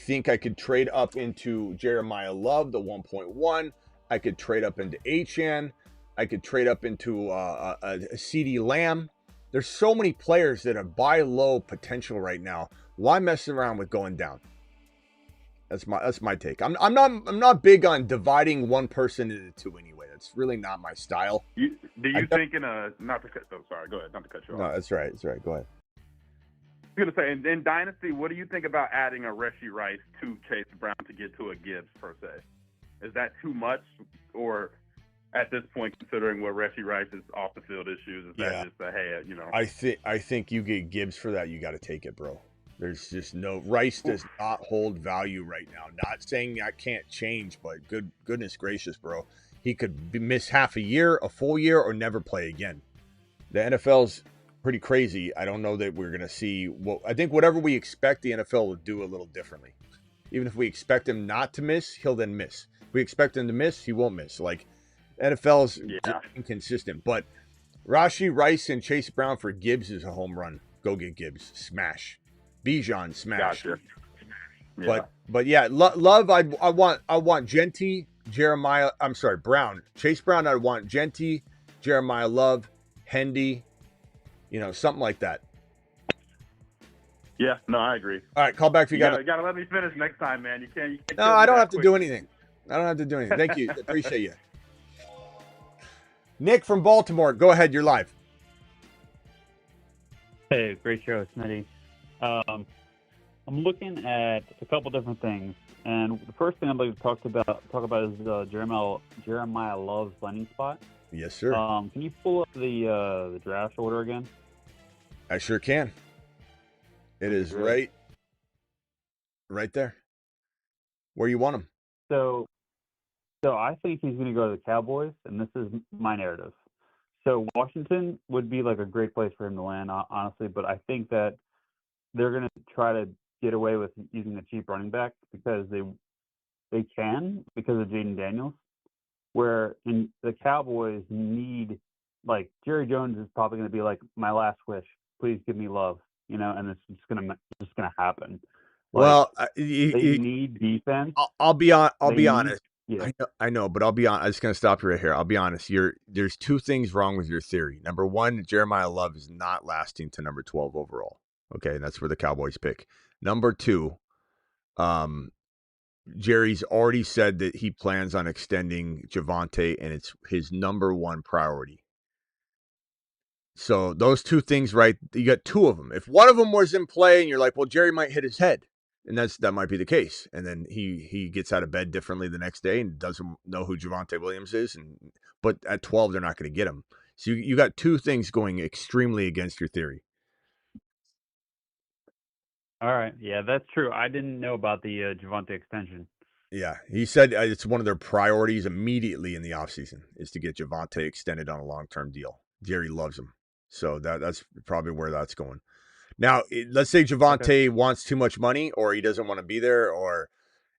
Speaker 1: think I could trade up into Jeremiah Love, the 1.1. I could trade up into Achan. I could trade up into a CeeDee Lamb. There's so many players that have buy low potential right now. Why mess around with going down? That's my take. I'm not big on dividing one person into two anyway. That's really not my style.
Speaker 8: Do you think not to cut? Oh, sorry. Go ahead. Not to cut you off.
Speaker 1: No, that's right. That's right. Go ahead.
Speaker 8: I was going to say, in Dynasty, what do you think about adding a Rashee Rice to Chase Brown to get to a Gibbs, per se? Is that too much? Or at this point, considering what Rashee Rice's off-the-field issues, is that just a, hey, you know?
Speaker 1: I think you get Gibbs for that. You got to take it, bro. There's just no... Rice does not hold value right now. Not saying that can't change, but goodness gracious, bro. He could miss half a year, a full year, or never play again. The NFL's pretty crazy. I don't know that we're going to see... Well, I think whatever we expect, the NFL will do a little differently. Even if we expect him not to miss, he'll then miss. If we expect him to miss, he won't miss. Like, NFL's inconsistent. But Rashee Rice and Chase Brown for Gibbs is a home run. Go get Gibbs. Smash. Bijan, smash.
Speaker 8: Gotcha. Yeah.
Speaker 1: But yeah, Love, I want Genty, Jeremiah, I'm sorry, Brown. Chase Brown, I want Genty, Jeremiah Love, Hendy, something like that.
Speaker 8: Yeah, no, I agree.
Speaker 1: All right, call back if you got
Speaker 8: it. You got to let me finish next time, man. You can't
Speaker 1: No, I don't have to do anything. Thank you. Appreciate you. Nick from Baltimore, go ahead. You're live.
Speaker 10: Hey, great show, Smitty. I'm looking at a couple different things, and the first thing I'd like to talk about is Jeremiah Love's landing spot.
Speaker 1: Yes, sir.
Speaker 10: Can you pull up the draft order again?
Speaker 1: I sure can. It is right there. Where you want him?
Speaker 10: So I think he's going to go to the Cowboys, and this is my narrative. So Washington would be like a great place for him to land, honestly, but I think that they're going to try to get away with using a cheap running back because they can because of Jaden Daniels. Where in the Cowboys need, like, Jerry Jones is probably going to be like, my last wish, please give me Love, and it's just gonna happen.
Speaker 1: Well,
Speaker 10: they need defense.
Speaker 1: I'll be honest.
Speaker 10: Yeah.
Speaker 1: I know, but I'll be honest. I'm just gonna stop you right here. I'll be honest. There's two things wrong with your theory. Number one, Jeremiah Love is not lasting to number 12 overall. Okay, and that's where the Cowboys pick. Number two, Jerry's already said that he plans on extending Javonte, and it's his number one priority. So those two things, right? You got two of them. If one of them was in play, and you're like, well, Jerry might hit his head, and that might be the case. And then he gets out of bed differently the next day and doesn't know who Javonte Williams is. But at 12, they're not going to get him. So you got two things going extremely against your theory.
Speaker 10: All right. Yeah, that's true. I didn't know about the Javonte extension.
Speaker 1: Yeah, he said it's one of their priorities immediately in the offseason is to get Javonte extended on a long-term deal. Jerry loves him. So that's probably where that's going. Now, let's say Javonte wants too much money or he doesn't want to be there or,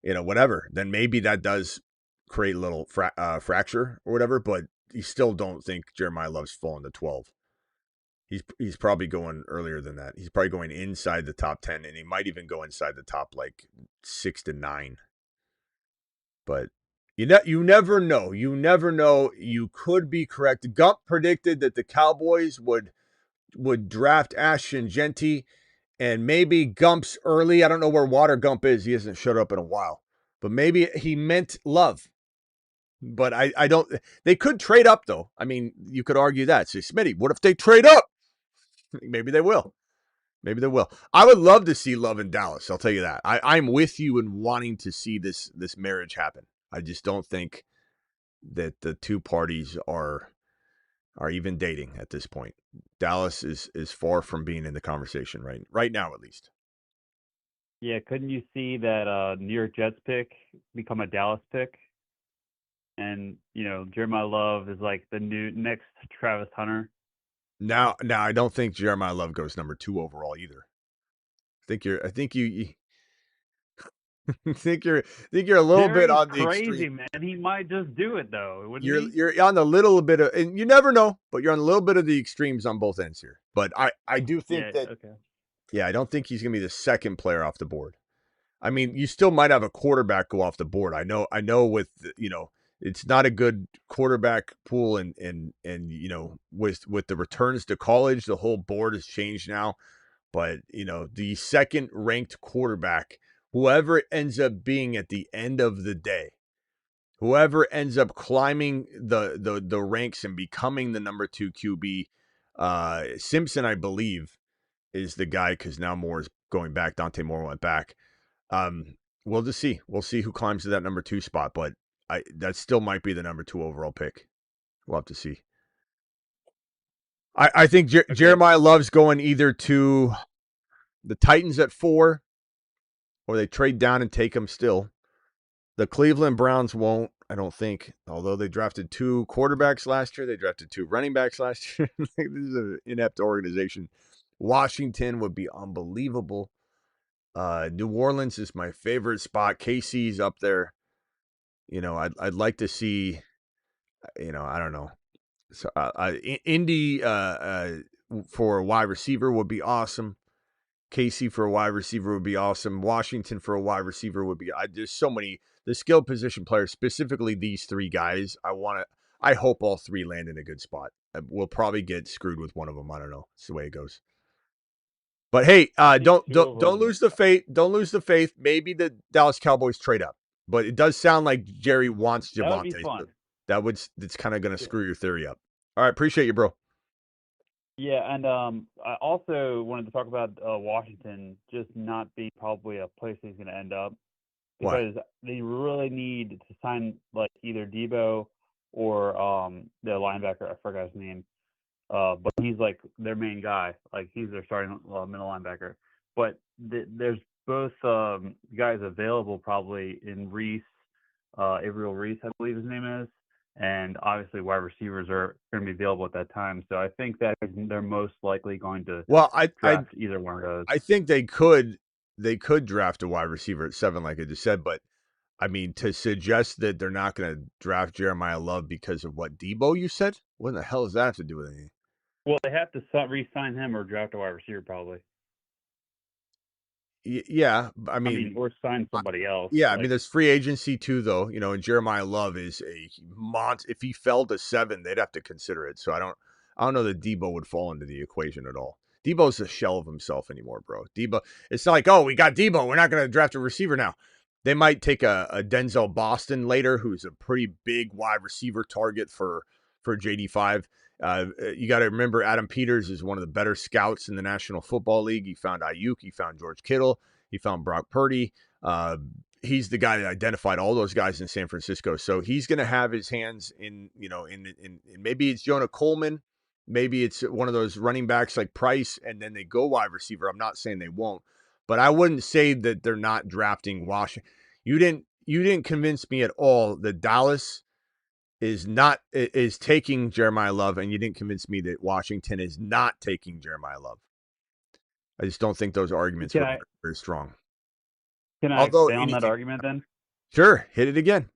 Speaker 1: whatever. Then maybe that does create a little fracture or whatever, but you still don't think Jeremiah Love's falling to 12. He's probably going earlier than that. He's probably going inside the top 10, and he might even go inside the top 6 to 9. But you never know. You never know. You could be correct. Gump predicted that the Cowboys would draft Ashton Genty, and maybe Gump's early. I don't know where Water Gump is. He hasn't showed up in a while. But maybe he meant Love. But I don't. They could trade up, though. I mean, you could argue that. Say, Smitty, what if they trade up? Maybe they will. Maybe they will. I would love to see Love in Dallas. I'll tell you that. I'm with you in wanting to see this marriage happen. I just don't think that the two parties are even dating at this point. Dallas is far from being in the conversation right now, at least.
Speaker 10: Yeah, couldn't you see that New York Jets pick become a Dallas pick? And, Jeremiah Love is like the new next Travis Hunter.
Speaker 1: Now, I don't think Jeremiah Love goes number 2 overall either. I think you think you're a little bit
Speaker 10: Jerry's
Speaker 1: on the
Speaker 10: crazy,
Speaker 1: extreme.
Speaker 10: man. He might just do it though, wouldn't he?
Speaker 1: You're on the little bit of, and you never know, but you're on a little bit of the extremes on both ends here. But I do think
Speaker 10: Yeah.
Speaker 1: that,
Speaker 10: Okay.
Speaker 1: yeah, I don't think he's gonna be the second player off the board. I mean, you still might have a quarterback go off the board. I know with, it's not a good quarterback pool, and with the returns to college, the whole board has changed now. But the second ranked quarterback, whoever it ends up being at the end of the day, whoever ends up climbing the ranks and becoming the number 2 QB, Simpson, I believe, is the guy, because now Moore is going back. Dante Moore went back. We'll just see. We'll see who climbs to that number 2 spot, but that still might be the number 2 overall pick. We'll have to see. I think Jeremiah Love's going either to the Titans at 4, or they trade down and take him still. The Cleveland Browns won't, I don't think, although they drafted 2 quarterbacks last year. They drafted 2 running backs last year. This is an inept organization. Washington would be unbelievable. New Orleans is my favorite spot. KC's up there. I'd like to see, I don't know. So, Indy for a wide receiver would be awesome. KC for a wide receiver would be awesome. Washington for a wide receiver would be. There's so many, the skill position players, specifically these 3 guys. I hope all 3 land in a good spot. We'll probably get screwed with one of them. I don't know. It's the way it goes. But hey, don't lose the faith. Don't lose the faith. Maybe the Dallas Cowboys trade up, but it does sound like Jerry wants Javonte.
Speaker 10: That would be fun.
Speaker 1: That's kind of going to screw your theory up. All right, appreciate you, bro.
Speaker 10: Yeah, and I also wanted to talk about Washington just not being probably a place he's going to end up, because they really need to sign like either Debo or the linebacker. I forgot his name, but he's like their main guy. Like he's their starting middle linebacker. But there's both guys available probably in Reese, Averill Reese, I believe his name is. And obviously, wide receivers are going to be available at that time. So I think that they're most likely going to draft either one of those.
Speaker 1: I think they could draft a wide receiver at 7, like I just said. But I mean, to suggest that they're not going to draft Jeremiah Love because of what Debo you said, what the hell does that have to do with anything?
Speaker 10: Well, they have to re-sign him or draft a wide receiver probably.
Speaker 1: Yeah, I mean,
Speaker 10: or sign somebody else.
Speaker 1: Yeah, I mean, there's free agency too, though. And Jeremiah Love is a monster. If he fell to 7, they'd have to consider it. So I don't know that Debo would fall into the equation at all. Debo's a shell of himself anymore, bro. Debo, it's not like, oh, we got Debo, we're not going to draft a receiver now. They might take a Denzel Boston later, who's a pretty big wide receiver target for JD5. You got to remember, Adam Peters is one of the better scouts in the National Football League. He found Ayuk, he found George Kittle, he found Brock Purdy. He's the guy that identified all those guys in San Francisco. So he's going to have his hands in maybe it's Jonah Coleman, maybe it's one of those running backs like Price, and then they go wide receiver. I'm not saying they won't, but I wouldn't say that they're not drafting Washington. You didn't convince me at all that Dallas is taking Jeremiah Love, and you didn't convince me that Washington is not taking Jeremiah Love. I just don't think those arguments are very strong.
Speaker 10: Can I expand on that argument then?
Speaker 1: Sure, hit it again.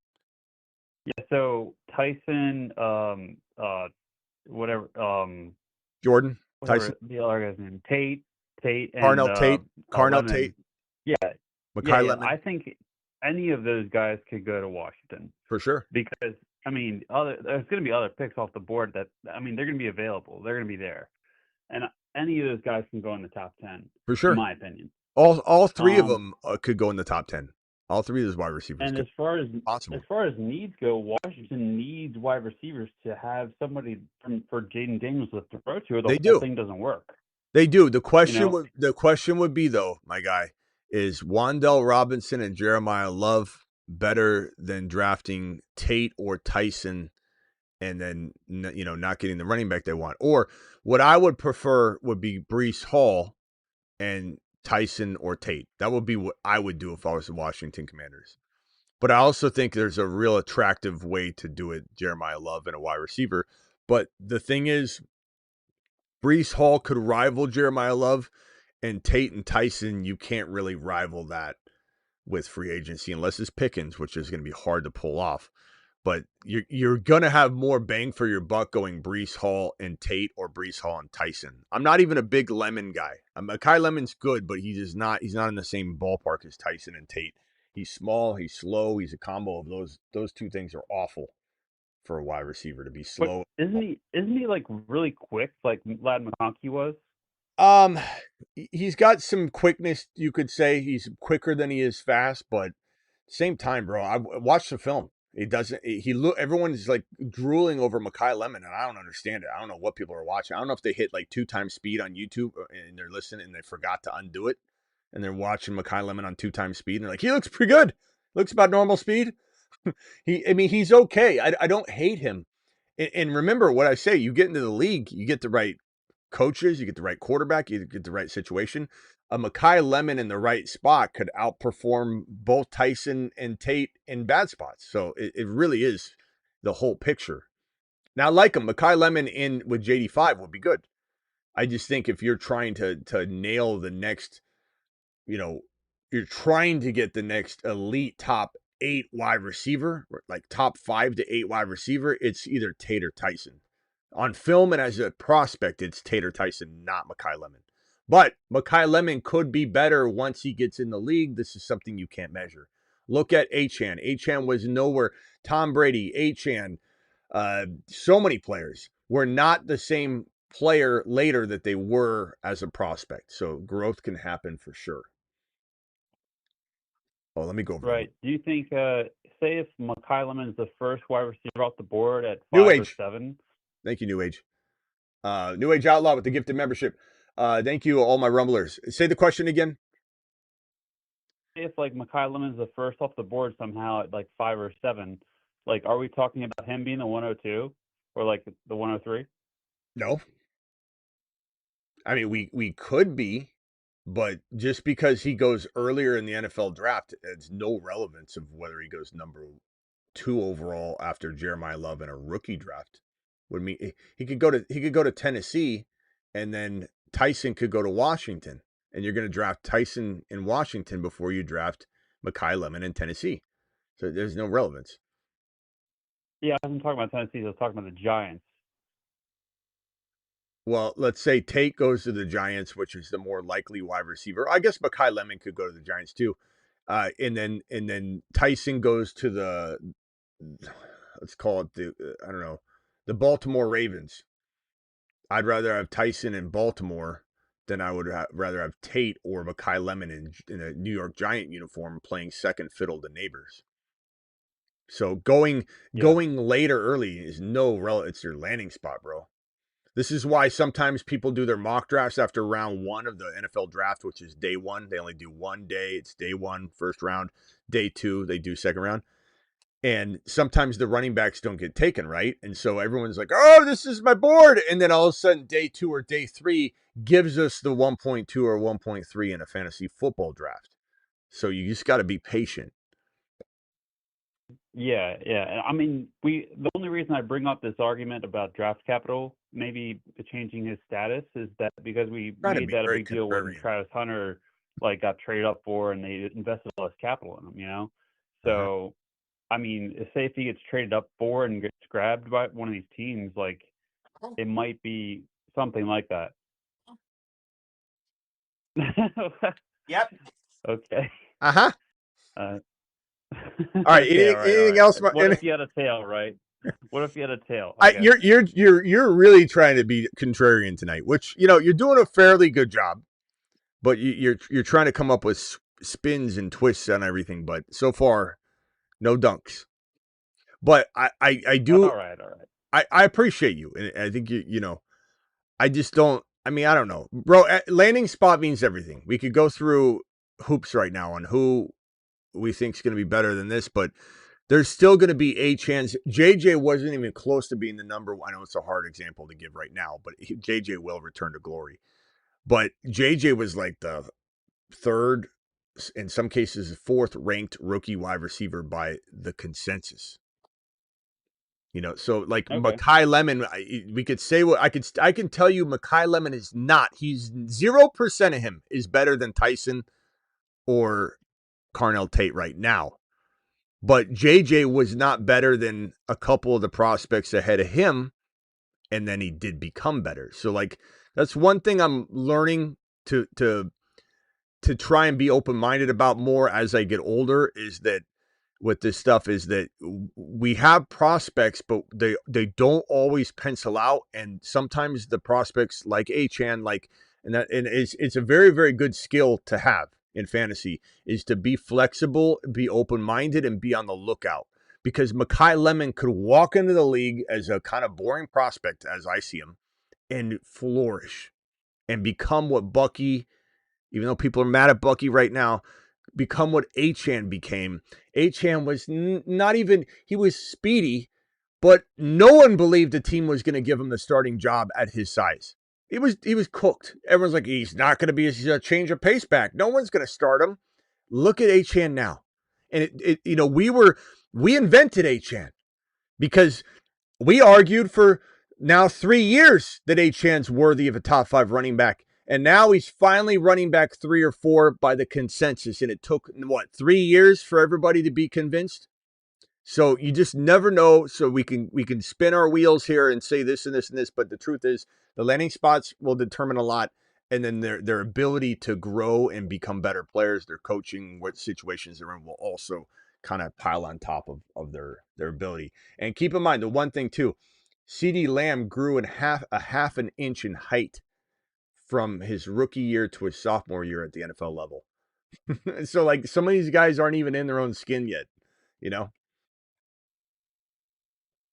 Speaker 10: Yeah, so Tyson,
Speaker 1: Jordan, Tyson,
Speaker 10: the other guy's name, Tate, and
Speaker 1: Carnell Tate.
Speaker 10: Yeah,
Speaker 1: Makai Lemon.
Speaker 10: I think any of those guys could go to Washington
Speaker 1: for sure.
Speaker 10: Because I mean, there's going to be other picks off the board that they're going to be available. They're going to be there, and any of those guys can go in the top 10
Speaker 1: for sure.
Speaker 10: In my opinion,
Speaker 1: all 3 of them could go in the top 10. All 3 of those wide receivers.
Speaker 10: And as far as needs go, Washington needs wide receivers to have somebody for Jaden Daniels to throw to, or the whole thing doesn't work.
Speaker 1: They do. The question would be, though, my guy, is Wan'Dale Robinson and Jeremiah Love better than drafting Tate or Tyson and then not getting the running back they want? Or what I would prefer would be Bree Hall and Tyson or Tate. That would be what I would do if I was the Washington Commanders. But I also think there's a real attractive way to do it, Jeremiah Love and a wide receiver. But the thing is, Brees Hall could rival Jeremiah Love, and Tate and Tyson, you can't really rival that with free agency unless it's Pickens, which is going to be hard to pull off. But you're going to have more bang for your buck going Brees Hall and Tate or Brees Hall and Tyson. I'm not even a big Lemon guy. Kai Lemon's good, but he's not in the same ballpark as Tyson and Tate. He's small, he's slow, he's a combo of those two things are awful for a wide receiver to be slow.
Speaker 10: But isn't he like really quick like Lad McConkey was?
Speaker 1: He's got some quickness, you could say. He's quicker than he is fast, but same time, bro. I watched the film. Everyone's like drooling over Makai Lemon, and I don't understand it. I don't know what people are watching. I don't know if they hit like 2x speed on YouTube and they're listening and they forgot to undo it, and they're watching Makai Lemon on 2x speed, and they're like, he looks pretty good. Looks about normal speed. He's okay. I don't hate him. And remember what I say, you get into the league, you get the right coaches, you get the right quarterback, you get the right situation. A Makai Lemon in the right spot could outperform both Tyson and Tate in bad spots. So it really is the whole picture. Now, I like him. Makai Lemon in with JD5 would be good. I just think if you're trying to nail the next, you're trying to get the next elite top 8 wide receiver, like top 5 to 8 wide receiver, it's either Tate or Tyson. On film and as a prospect, it's Tate or Tyson, not Makai Lemon. But Makai Lemon could be better once he gets in the league. This is something you can't measure. Look at Achane. Achane was nowhere. Tom Brady, Achane, so many players were not the same player later that they were as a prospect. So growth can happen for sure. Oh, let me go over
Speaker 10: Right. Do you think, say if Makai Lemon's the first wide receiver off the board at 5
Speaker 1: New Age.
Speaker 10: or 7?
Speaker 1: Thank you, New Age. New Age Outlaw with the gifted membership. Thank you, all my rumblers. Say the question again.
Speaker 10: If like Makai Lemon's the first off the board somehow at like 5 or 7, like are we talking about him being the 102 or like the 103?
Speaker 1: No. I mean, we could be, but just because he goes earlier in the NFL draft, it's no relevance of whether he goes number 2 overall after Jeremiah Love in a rookie draft. Would mean he could go to Tennessee, and then Tyson could go to Washington, and you're going to draft Tyson in Washington before you draft Makai Lemon in Tennessee. So there's no relevance.
Speaker 10: Yeah, I wasn't talking about Tennessee. I was talking about the Giants.
Speaker 1: Well, let's say Tate goes to the Giants, which is the more likely wide receiver. I guess Makai Lemon could go to the Giants too. And then Tyson goes to the, let's call it the Baltimore Ravens. I'd rather have Tyson in Baltimore than I would rather have Tate or Makai Lemon in a New York Giant uniform playing second fiddle to neighbors. So going later early is no relevant. It's your landing spot, bro. This is why sometimes people do their mock drafts after round 1 of the NFL draft, which is day 1. They only do one day. It's day 1, first round. Day 2, they do second round. And sometimes the running backs don't get taken, right? And so everyone's like, oh, this is my board. And then all of a sudden, day 2 or day 3 gives us the 1.2 or 1.3 in a fantasy football draft. So you just got to be patient.
Speaker 10: Yeah. I mean, the only reason I bring up this argument about draft capital maybe changing his status is that because we made that a big deal when Travis Hunter like got traded up for and they invested less capital in him, So, I mean, say if he gets traded up for and gets grabbed by one of these teams, like it might be something like that.
Speaker 1: Yep.
Speaker 10: Okay.
Speaker 1: Uh-huh.
Speaker 10: All
Speaker 1: right. Anything else?
Speaker 10: What if you had a tail, right? What if you had a tail?
Speaker 1: You're really trying to be contrarian tonight, which you're doing a fairly good job, but you're trying to come up with spins and twists on everything. But so far, no dunks. But I do.
Speaker 10: All right.
Speaker 1: I appreciate you, and I think I just don't. I mean, I don't know, bro. Landing spot means everything. We could go through hoops right now on who we think is going to be better than this, but there's still going to be a chance. JJ wasn't even close to being the number 1. I know it's a hard example to give right now, but JJ will return to glory. But JJ was like the 3rd, in some cases 4th ranked rookie wide receiver by the consensus. You know, so like
Speaker 10: Okay.
Speaker 1: Makai Lemon, we could say what I can tell you Makai Lemon is not. He's 0% of him is better than Tyson or Carnell Tate right now. But JJ was not better than a couple of the prospects ahead of him, and then he did become better. So like that's one thing I'm learning to try and be open-minded about more as I get older, is that with this stuff is that we have prospects, but they don't always pencil out. And sometimes the prospects like Achan, and it's a very, very good skill to have in fantasy, is to be flexible, be open-minded, and be on the lookout. Because Makai Lemon could walk into the league as a kind of boring prospect, as I see him, and flourish and become what Bucky, even though people are mad at Bucky right now, become what Achan became. Achan was not even, he was speedy, but no one believed the team was going to give him the starting job at his size. He was cooked. Everyone's like, he's not going to be a change of pace back. No one's going to start him. Look at Achan now. And we invented Achan because we argued for now 3 years that Achan's worthy of a top 5 running back. And now he's finally running back 3 or 4 by the consensus. And it took, 3 years for everybody to be convinced? So you just never know. So we can spin our wheels here and say this and this and this. But the truth is the landing spots will determine a lot. And then their ability to grow and become better players, their coaching, what situations they're in, will also kind of pile on top of their ability. And keep in mind, the one thing too, CeeDee Lamb grew a half an inch in height from his rookie year to his sophomore year at the NFL level. So like some of these guys aren't even in their own skin yet, you know?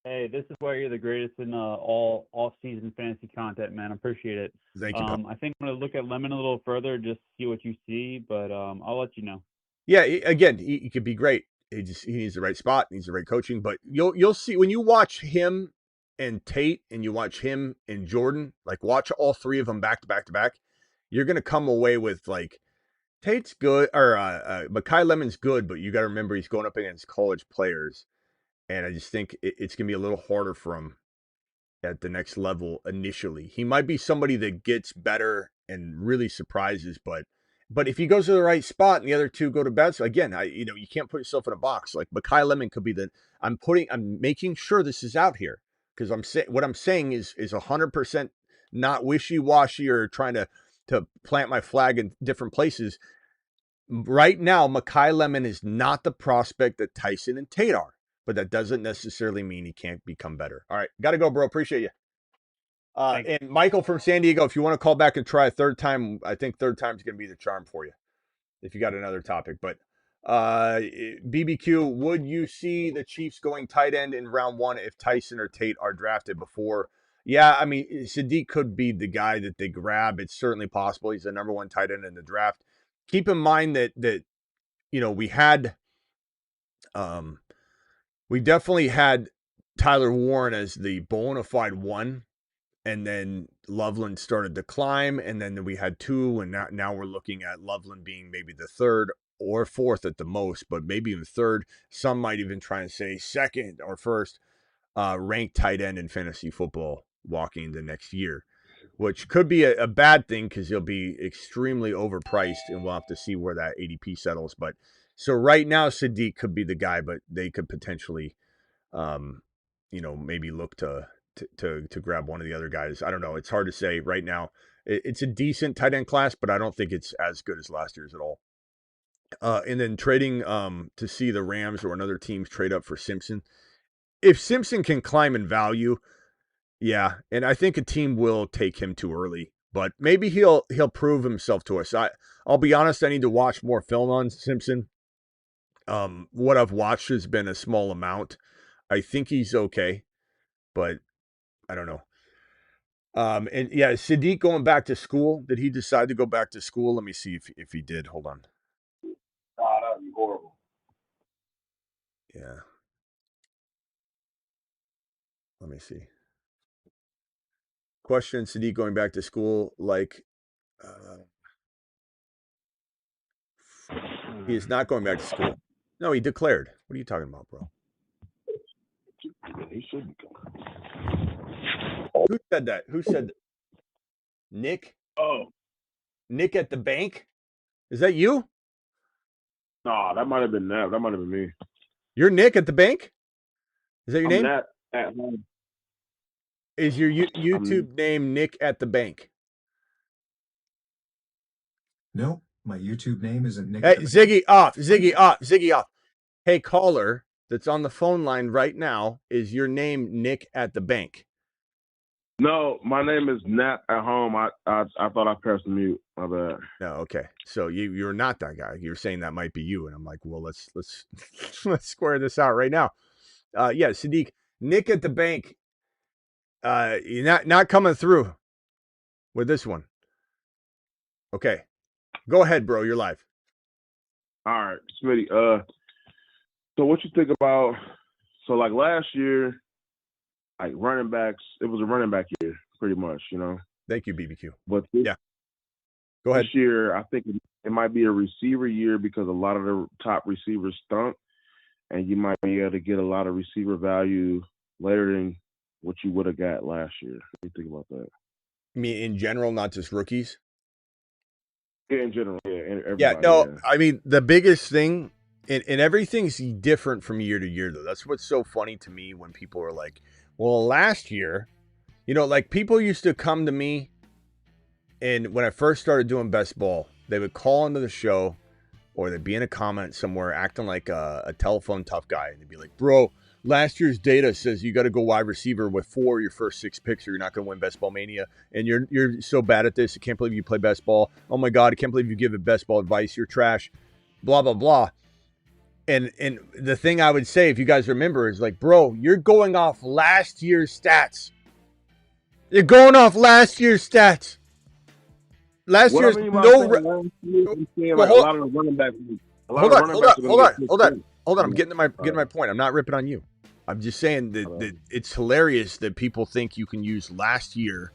Speaker 10: Hey, this is why you're the greatest in all off-season fantasy content, man. I appreciate it.
Speaker 1: Thank you, pal.
Speaker 10: I think I'm going to look at Lemon a little further, just see what you see, but I'll let you know.
Speaker 1: Yeah, again, he could be great. He needs the right spot, needs the right coaching. But you'll see when you watch him and Tate and you watch him and Jordan, like watch all 3 of them back to back to back, you're gonna come away with like Tate's good or Makai Lemon's good, but you got to remember he's going up against college players, and I just think it's gonna be a little harder for him at the next level initially. He might be somebody that gets better and really surprises, but if he goes to the right spot and the other 2 go to bed, so again, you can't put yourself in a box. Like Makai Lemon could be I'm making sure this is out here because what I'm saying is 100% not wishy-washy or trying to plant my flag in different places. Right now, Makai Lemon is not the prospect that Tyson and Tate are, but that doesn't necessarily mean he can't become better. All right, got to go, bro. Appreciate you. And Michael from San Diego, if you want to call back and try a third time, I think third time is going to be the charm for you if you got another topic. But BBQ, would you see the Chiefs going tight end in round 1 if Tyson or Tate are drafted before? Yeah, I mean, Sadiq could be the guy that they grab. It's certainly possible. He's the number 1 tight end in the draft. Keep in mind that we had we definitely had Tyler Warren as the bona fide 1. And then Loveland started to climb, and then we had 2, and now we're looking at Loveland being maybe the 3rd or 4th at the most, but maybe even 3rd. Some might even try and say 2nd or 1st ranked tight end in fantasy football walking the next year, which could be a bad thing because he'll be extremely overpriced, and we'll have to see where that ADP settles. But so right now, Sadiq could be the guy, but they could potentially, maybe look to grab one of the other guys. I don't know. It's hard to say right now. It's a decent tight end class, but I don't think it's as good as last year's at all. And then trading to see the Rams or another teams trade up for Simpson. If Simpson can climb in value, yeah, and I think a team will take him too early, but maybe he'll prove himself to us. I'll be honest, I need to watch more film on Simpson. What I've watched has been a small amount. I think he's okay, but I don't know. And yeah, Sadiq going back to school. Did he decide to go back to school? Let me see if he did. Hold on.
Speaker 11: That'd be horrible.
Speaker 1: Yeah. Let me see. Question: Sadiq going back to school? He is not going back to school. No, he declared. What are you talking about, bro?
Speaker 11: he should be coming.
Speaker 1: Who said that? Who said that? Nick?
Speaker 11: Oh,
Speaker 1: Nick at the bank? Is that you?
Speaker 11: no, that might have been that. That might have been me.
Speaker 1: You're Nick at the bank? Is that your
Speaker 11: I'm
Speaker 1: name?
Speaker 11: Nat at home.
Speaker 1: Is your YouTube name Nick at the bank?
Speaker 7: No, my YouTube name isn't Nick.
Speaker 1: Hey, Ziggy off. Ziggy off. Ziggy off. Hey, caller that's on the phone line right now, is your name Nick at the bank?
Speaker 11: No, my name is Nat at home. I thought I pressed mute. My bad.
Speaker 1: No, okay. So you're not that guy. You're saying that might be you, and I'm like, well, let's let's square this out right now. Yeah, Sadiq, Nick at the bank. You're not coming through with this one. Okay, go ahead, bro. You're live.
Speaker 11: All right, Smitty. So what you think about? So like last year, like running backs, it was a running back year, pretty much, you know.
Speaker 1: Thank you, BBQ.
Speaker 11: But
Speaker 1: yeah, go ahead.
Speaker 11: This year, I think it might be a receiver year because a lot of the top receivers stunk, and you might be able to get a lot of receiver value later than what you would have got last year. What do you think about that?
Speaker 1: I mean, in general, not just rookies.
Speaker 11: Yeah, in general, yeah. Everybody,
Speaker 1: yeah, no,
Speaker 11: yeah.
Speaker 1: I mean, the biggest thing, and everything's different from year to year, though. That's what's so funny to me when people are like, well, last year, you know, like people used to come to me, and when I first started doing best ball, they would call into the show, or they'd be in a comment somewhere acting like a telephone tough guy. And they'd be like, bro, last year's data says you got to go wide receiver with 4 of your first 6 picks or you're not going to win Best Ball Mania. And you're so bad at this. I can't believe you play best ball. Oh, my God, I can't believe you give it best ball advice. You're trash, blah, blah, blah. And the thing I would say, if you guys remember, is like, bro, you're going off last year's stats. You're going off last year's stats. Last year's no.
Speaker 11: Hold
Speaker 1: on. I'm getting to my point. I'm not ripping on you. I'm just saying that it's hilarious that people think you can use last year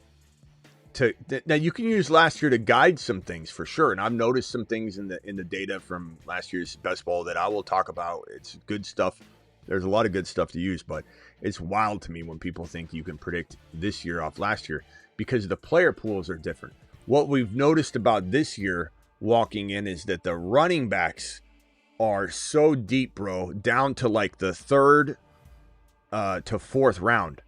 Speaker 1: now you can use last year to guide some things for sure. And I've noticed some things in the data from last year's best ball that I will talk about. It's good stuff. There's a lot of good stuff to use, but it's wild to me when people think you can predict this year off last year because the player pools are different. What we've noticed about this year walking in is that the running backs are so deep, bro, down to like the 3rd to 4th round.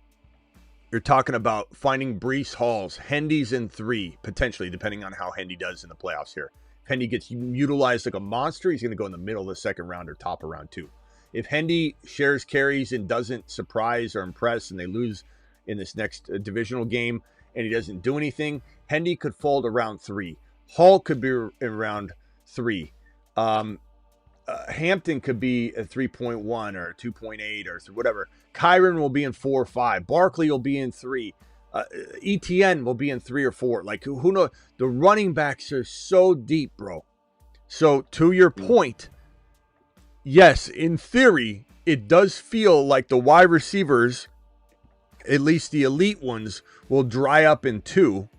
Speaker 1: You're talking about finding Bree Halls, Hendy's in 3, potentially, depending on how Hendy does in the playoffs here. If Hendy gets utilized like a monster, he's going to go in the middle of the 2nd round or top of round 2. If Hendy shares carries and doesn't surprise or impress and they lose in this next divisional game and he doesn't do anything, Hendy could fall to round 3. Hall could be in round 3. Hampton could be at 3.1 or 2.8 or whatever. Kyren will be in 4 or 5. Barkley will be in 3. ETN will be in 3 or 4. Like, who knows? The running backs are so deep, bro. So, to your point, yes, in theory, it does feel like the wide receivers, at least the elite ones, will dry up in 2.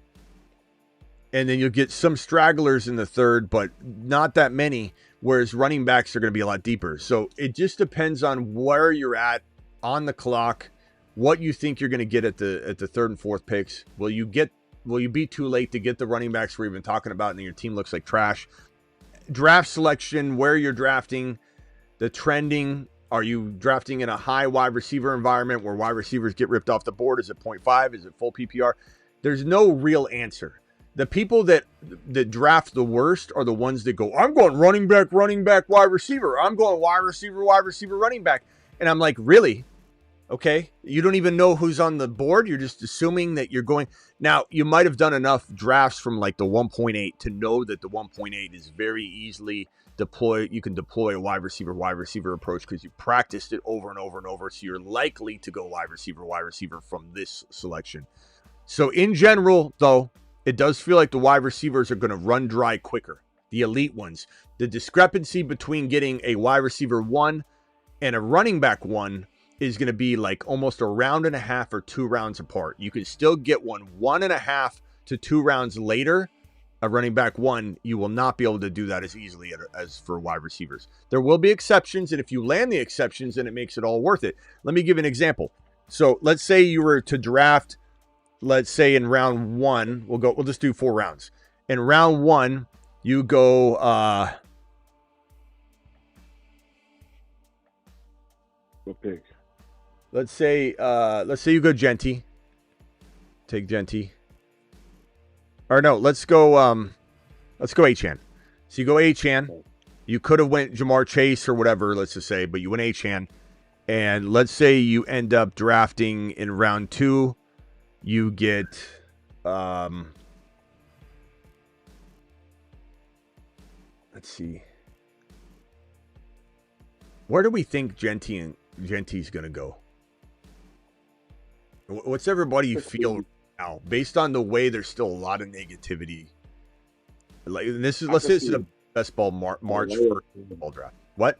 Speaker 1: And then you'll get some stragglers in the 3rd, but not that many. Whereas running backs are going to be a lot deeper. So it just depends on where you're at on the clock, what you think you're going to get at the 3rd and 4th picks. Will you be too late to get the running backs we've been talking about and then your team looks like trash? Draft selection, where you're drafting, the trending. Are you drafting in a high wide receiver environment where wide receivers get ripped off the board? Is it 0.5? Is it full PPR? There's no real answer. The people that draft the worst are the ones that go, I'm going running back, wide receiver. I'm going wide receiver, running back. And I'm like, really? Okay. You don't even know who's on the board. You're just assuming that you're going. Now, you might have done enough drafts from like the 1.8 to know that the 1.8 is very easily deployed. You can deploy a wide receiver approach because you practiced it over and over and over. So you're likely to go wide receiver from this selection. So in general, though, it does feel like the wide receivers are going to run dry quicker. The elite ones. The discrepancy between getting a wide receiver 1 and a running back 1 is going to be like almost a round and a half or 2 rounds apart. You can still get 1.5 to 2 rounds later. A running back 1, you will not be able to do that as easily as for wide receivers. There will be exceptions, and if you land the exceptions, then it makes it all worth it. Let me give an example. So let's say you were to draft, let's say in round 1, we'll just do 4 rounds. In round 1, you go
Speaker 11: What pick?
Speaker 1: let's say you go Genty. Take Genty. Or no, let's go Achane. So you go Achane. You could have went Jamar Chase or whatever, let's just say, but you went Achane. And let's say you end up drafting in round 2, you get let's see. Where do we think Genty's going to go? What's everybody feel now based on the way there's still a lot of negativity? Like this is a best ball March first ball draft. What?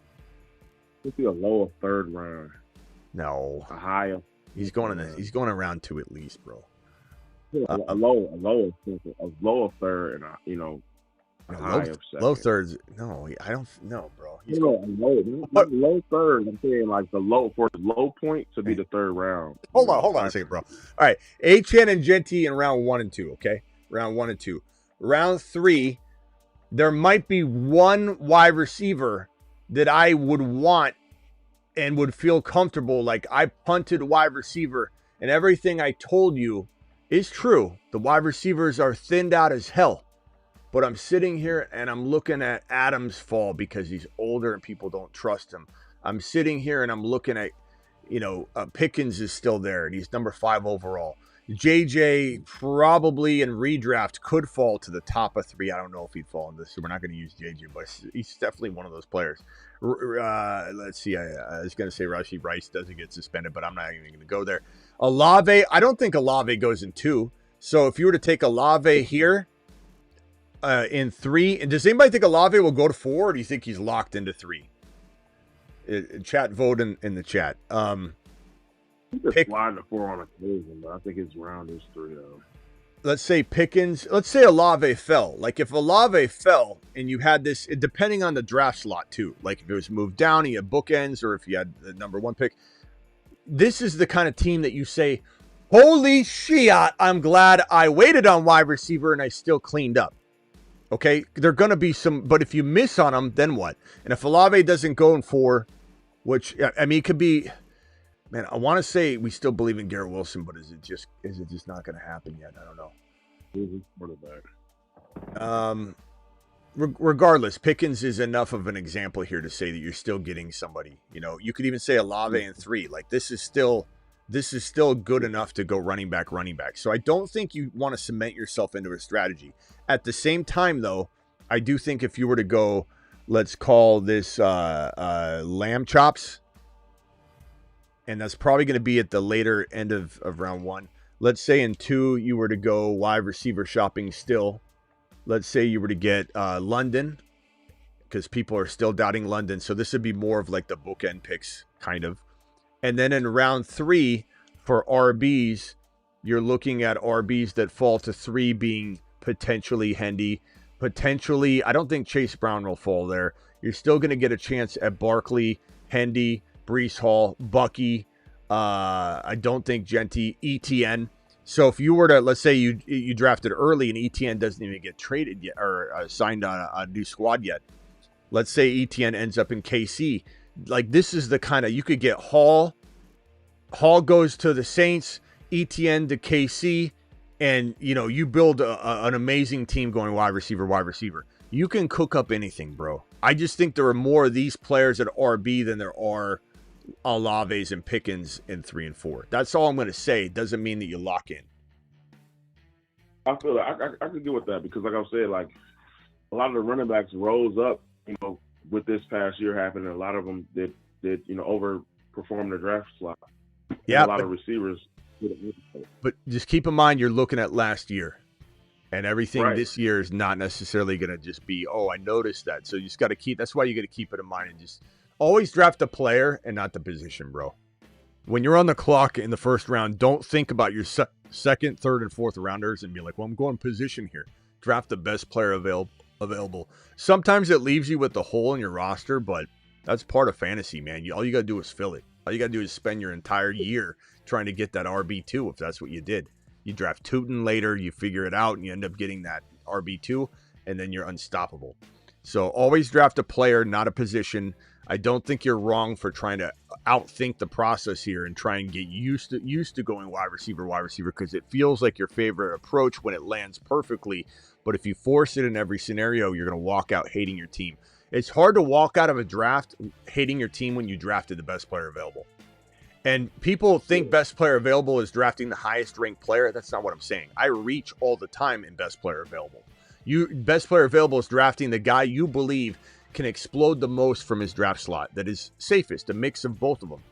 Speaker 11: This is a lower third round.
Speaker 1: No,
Speaker 11: a higher.
Speaker 1: He's going in round 2 at least, bro.
Speaker 11: A lower third, and a higher second.
Speaker 1: Low thirds. No, I don't know, bro.
Speaker 11: He's low third. I'm saying like the low point to be the third round.
Speaker 1: Hold on a second, bro. All right, Achane and Genty in round 1 and 2. Okay, round 1 and 2. Round 3, there might be one wide receiver that I would want and would feel comfortable. Like I punted wide receiver, and everything I told you is true. The wide receivers are thinned out as hell. But I'm sitting here and I'm looking at Adams fall because he's older and people don't trust him. I'm sitting here and I'm looking at, Pickens is still there and he's number 5 overall. JJ probably in redraft could fall to the top of 3. I don't know if he'd fall in this, so we're not going to use JJ, but he's definitely one of those players. Let's see. I was going to say Rashee Rice doesn't get suspended, but I'm not even going to go there. Olave, I don't think Olave goes in 2. So if you were to take Olave here in 3, and does anybody think Olave will go to 4, or do you think he's locked into 3? Chat, vote in the chat.
Speaker 11: Pick slide to 4 on occasion, but I think his round is 3 though.
Speaker 1: Let's say Pickens. Let's say Olave fell. Like if Olave fell and you had this, depending on the draft slot too. Like if it was moved down, you had bookends, or if you had the number 1 pick. This is the kind of team that you say, "Holy shit! I'm glad I waited on wide receiver and I still cleaned up." Okay, they're gonna be some, but if you miss on them, then what? And if Olave doesn't go in 4, which I mean, it could be. Man, I want to say we still believe in Garrett Wilson, but is it just not going to happen yet? I don't know. Regardless, Pickens is enough of an example here to say that you're still getting somebody. You could even say Olave in 3. Like this is still good enough to go running back. So I don't think you want to cement yourself into a strategy. At the same time, though, I do think if you were to go, let's call this lamb chops. And that's probably going to be at the later end of round 1. Let's say in 2, you were to go wide receiver shopping still. Let's say you were to get London, because people are still doubting London. So this would be more of like the bookend picks, kind of. And then in round 3, for RBs, you're looking at RBs that fall to 3 being potentially Hendy. Potentially, I don't think Chase Brown will fall there. You're still going to get a chance at Barkley, Hendy, Bree Hall, Bucky. I don't think Genty, ETN. So if you were to, let's say you drafted early and ETN doesn't even get traded yet or signed on a new squad yet. Let's say ETN ends up in KC. Like this is the kind of, you could get Hall. Hall goes to the Saints, ETN to KC, and you build an amazing team going wide receiver. You can cook up anything, bro. I just think there are more of these players at RB than there are Olaves and Pickens in 3 and 4. That's all I'm going to say. It doesn't mean that you lock in.
Speaker 11: I feel like I can deal with that because, like I said, like a lot of the running backs rose up, with this past year happening. A lot of them did overperform the draft slot.
Speaker 1: Yeah,
Speaker 11: and a lot of receivers.
Speaker 1: But just keep in mind, you're looking at last year, and everything this year is not necessarily going to just be, oh, I noticed that. So you just got to keep. That's why you got to keep it in mind and just. Always draft the player and not the position, bro. When you're on the clock in the first round, don't think about your second, third, and fourth rounders and be like, well, I'm going position here. Draft the best player available. Sometimes it leaves you with a hole in your roster, but that's part of fantasy, man. All you got to do is fill it. All you got to do is spend your entire year trying to get that RB2 if that's what you did. You draft Tootin later, you figure it out, and you end up getting that RB2, and then you're unstoppable. So always draft a player, not a position. I don't think you're wrong for trying to outthink the process here and try and get used to going wide receiver, because it feels like your favorite approach when it lands perfectly. But if you force it in every scenario, you're going to walk out hating your team. It's hard to walk out of a draft hating your team when you drafted the best player available. And people think best player available is drafting the highest ranked player. That's not what I'm saying. I reach all the time in best player available. Best player available is drafting the guy you believe can explode the most from his draft slot, that is safest, a mix of both of them.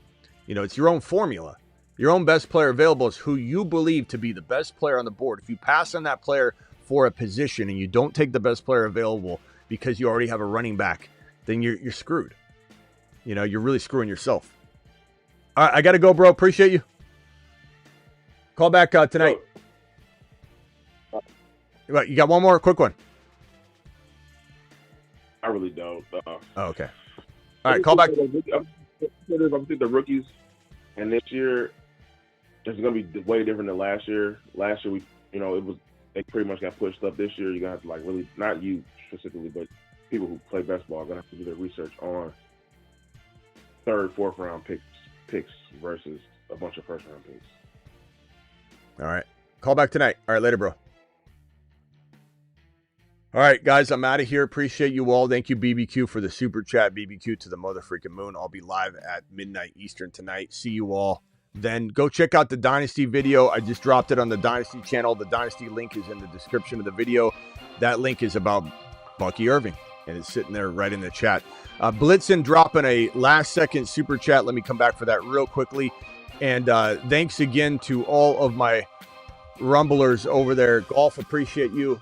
Speaker 1: It's your own formula. Your own best player available is who you believe to be the best player on the board. If you pass on that player for a position and you don't take the best player available because you already have a running back, then you're screwed. You're really screwing yourself. All right, I got to go, bro. Appreciate you. Call back tonight. You got one more quick one?
Speaker 11: I really don't.
Speaker 1: Okay. All right, call back.
Speaker 11: I think the rookies, and this year it's going to be way different than last year. Last year, they pretty much got pushed up. This year, you're going to have to really, not you specifically, but people who play best ball are going to have to do their research on third, fourth round picks versus a bunch of first round picks.
Speaker 1: All right. Call back tonight. All right, later, bro. All right, guys, I'm out of here. Appreciate you all. Thank you, BBQ, for the super chat. BBQ to the mother freaking moon. I'll be live at midnight Eastern tonight. See you all then. Go check out the Dynasty video. I just dropped it on the Dynasty channel. The Dynasty link is in the description of the video. That link is about Bucky Irving, and it's sitting there right in the chat. Blitzen dropping a last-second super chat. Let me come back for that real quickly. And thanks again to all of my rumblers over there. Golf, appreciate you.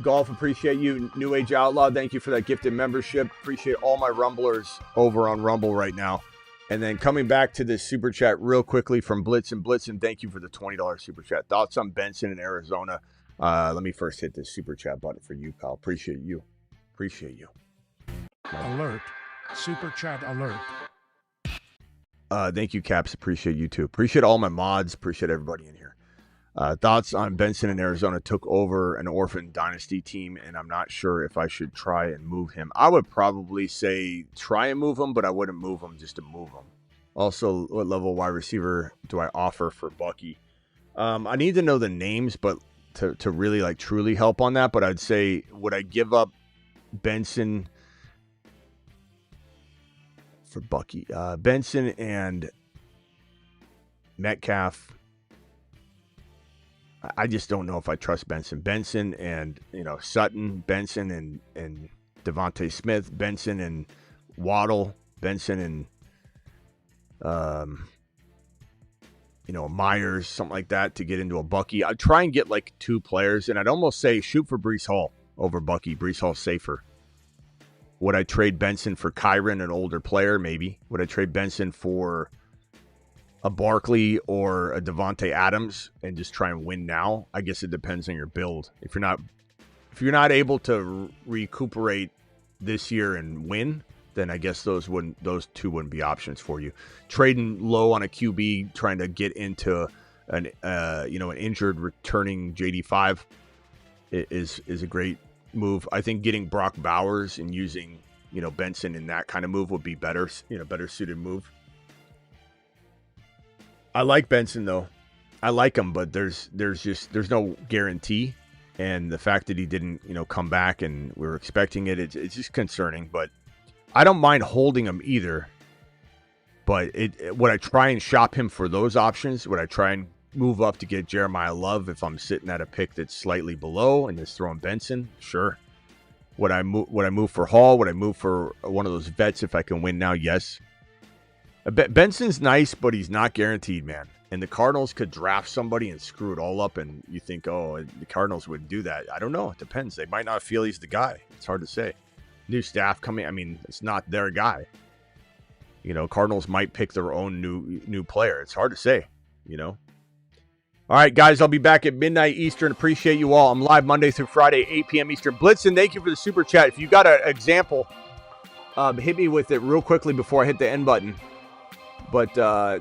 Speaker 1: Golf, appreciate you. New Age Outlaw, thank you for that gifted membership. Appreciate all my rumblers over on Rumble right now. And then coming back to this super chat real quickly from Blitzen, thank you for the $20 super chat. Thoughts on Benson in Arizona? Let me first hit this super chat button for you, pal. Appreciate you.
Speaker 3: Alert. Super chat alert.
Speaker 1: Thank you, Caps. Appreciate you too. Appreciate all my mods. Appreciate everybody in here. Thoughts on Benson in Arizona? Took over an orphan dynasty team, and I'm not sure if I should try and move him. I would probably say try and move him, but I wouldn't move him just to move him. Also, what level wide receiver do I offer for Bucky? I need to know the names, but to really truly help on that. But I'd say, would I give up Benson for Bucky? Benson and Metcalf. I just don't know if I trust Benson. Benson and, Sutton, Benson and Devontae Smith, Benson and Waddle, Benson and, Myers, something like that to get into a Bucky. I'd try and get two players, and I'd almost say shoot for Bree Hall over Bucky. Bree Hall's safer. Would I trade Benson for Kyren, an older player? Maybe. Would I trade Benson for a Barkley or a Devontae Adams and just try and win now? I guess it depends on your build. If you're not able to recuperate this year and win, then I guess those two wouldn't be options for you. Trading low on a QB, trying to get into an injured returning JD5 is a great move. I think getting Brock Bowers and using Benson in that kind of move would be better suited move. I like Benson though. I like him, but there's no guarantee, and the fact that he didn't come back and we were expecting it's just concerning. But I don't mind holding him either. But would I try and shop him for those options? Would I try and move up to get Jeremiah Love if I'm sitting at a pick that's slightly below and just throwing Benson? Sure. Would I move for Hall? Would I move for one of those vets if I can win now? Yes. Benson's nice, but he's not guaranteed, man. And the Cardinals could draft somebody and screw it all up, and you think, oh, the Cardinals wouldn't do that. I don't know. It depends. They might not feel he's the guy. It's hard to say. New staff coming. I mean, it's not their guy. Cardinals might pick their own new player. It's hard to say, All right, guys, I'll be back at midnight Eastern. Appreciate you all. I'm live Monday through Friday, 8 p.m. Eastern. Blitzen, thank you for the super chat. If you got an example, hit me with it real quickly before I hit the end button. But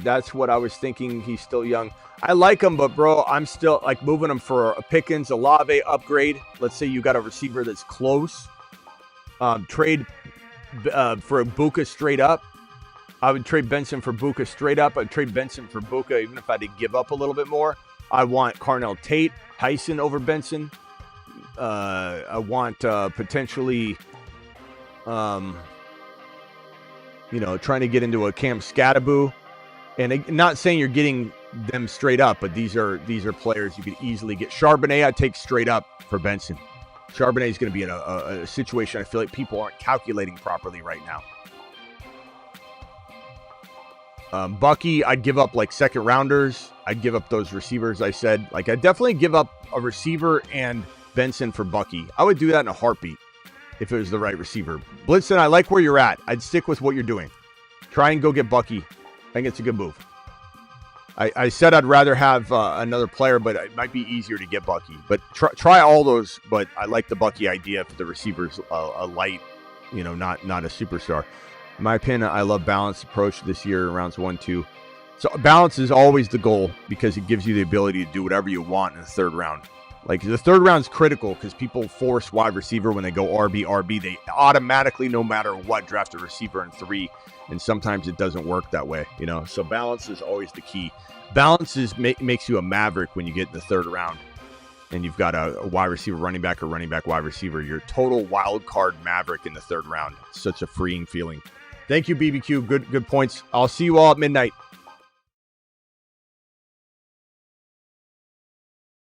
Speaker 1: that's what I was thinking. He's still young. I like him, but, bro, I'm still, like, moving him for a Pickens, a Olave upgrade. Let's say you got a receiver that's close. Trade for Buka straight up. I would trade Benson for Buka straight up. I'd trade Benson for Buka even if I had to give up a little bit more. I want Carnell Tate, Tyson over Benson. I want potentially, trying to get into a Cam Scattaboo. And not saying you're getting them straight up, but these are players you could easily get. Charbonnet, I'd take straight up for Benson. Charbonnet is going to be in a situation I feel like people aren't calculating properly right now. Bucky, I'd give up like second rounders. I'd give up those receivers I said. Like, I'd definitely give up a receiver and Benson for Bucky. I would do that in a heartbeat if it was the right receiver. Blitzen, I like where you're at. I'd stick with what you're doing. Try and go get Bucky. I think it's a good move. I said I'd rather have another player, but it might be easier to get Bucky. But try all those, but I like the Bucky idea for the receivers, a light, not a superstar. In my opinion, I love balanced approach this year, rounds 1, 2. So balance is always the goal because it gives you the ability to do whatever you want in the third round. Like, the third round is critical because people force wide receiver when they go RB. They automatically, no matter what, draft a receiver in 3. And sometimes it doesn't work that way, So balance is always the key. Balance makes you a maverick when you get in the third round and you've got a wide receiver, running back, or running back, wide receiver. You're a total wild card maverick in the third round. It's such a freeing feeling. Thank you, BBQ. Good points. I'll see you all at midnight.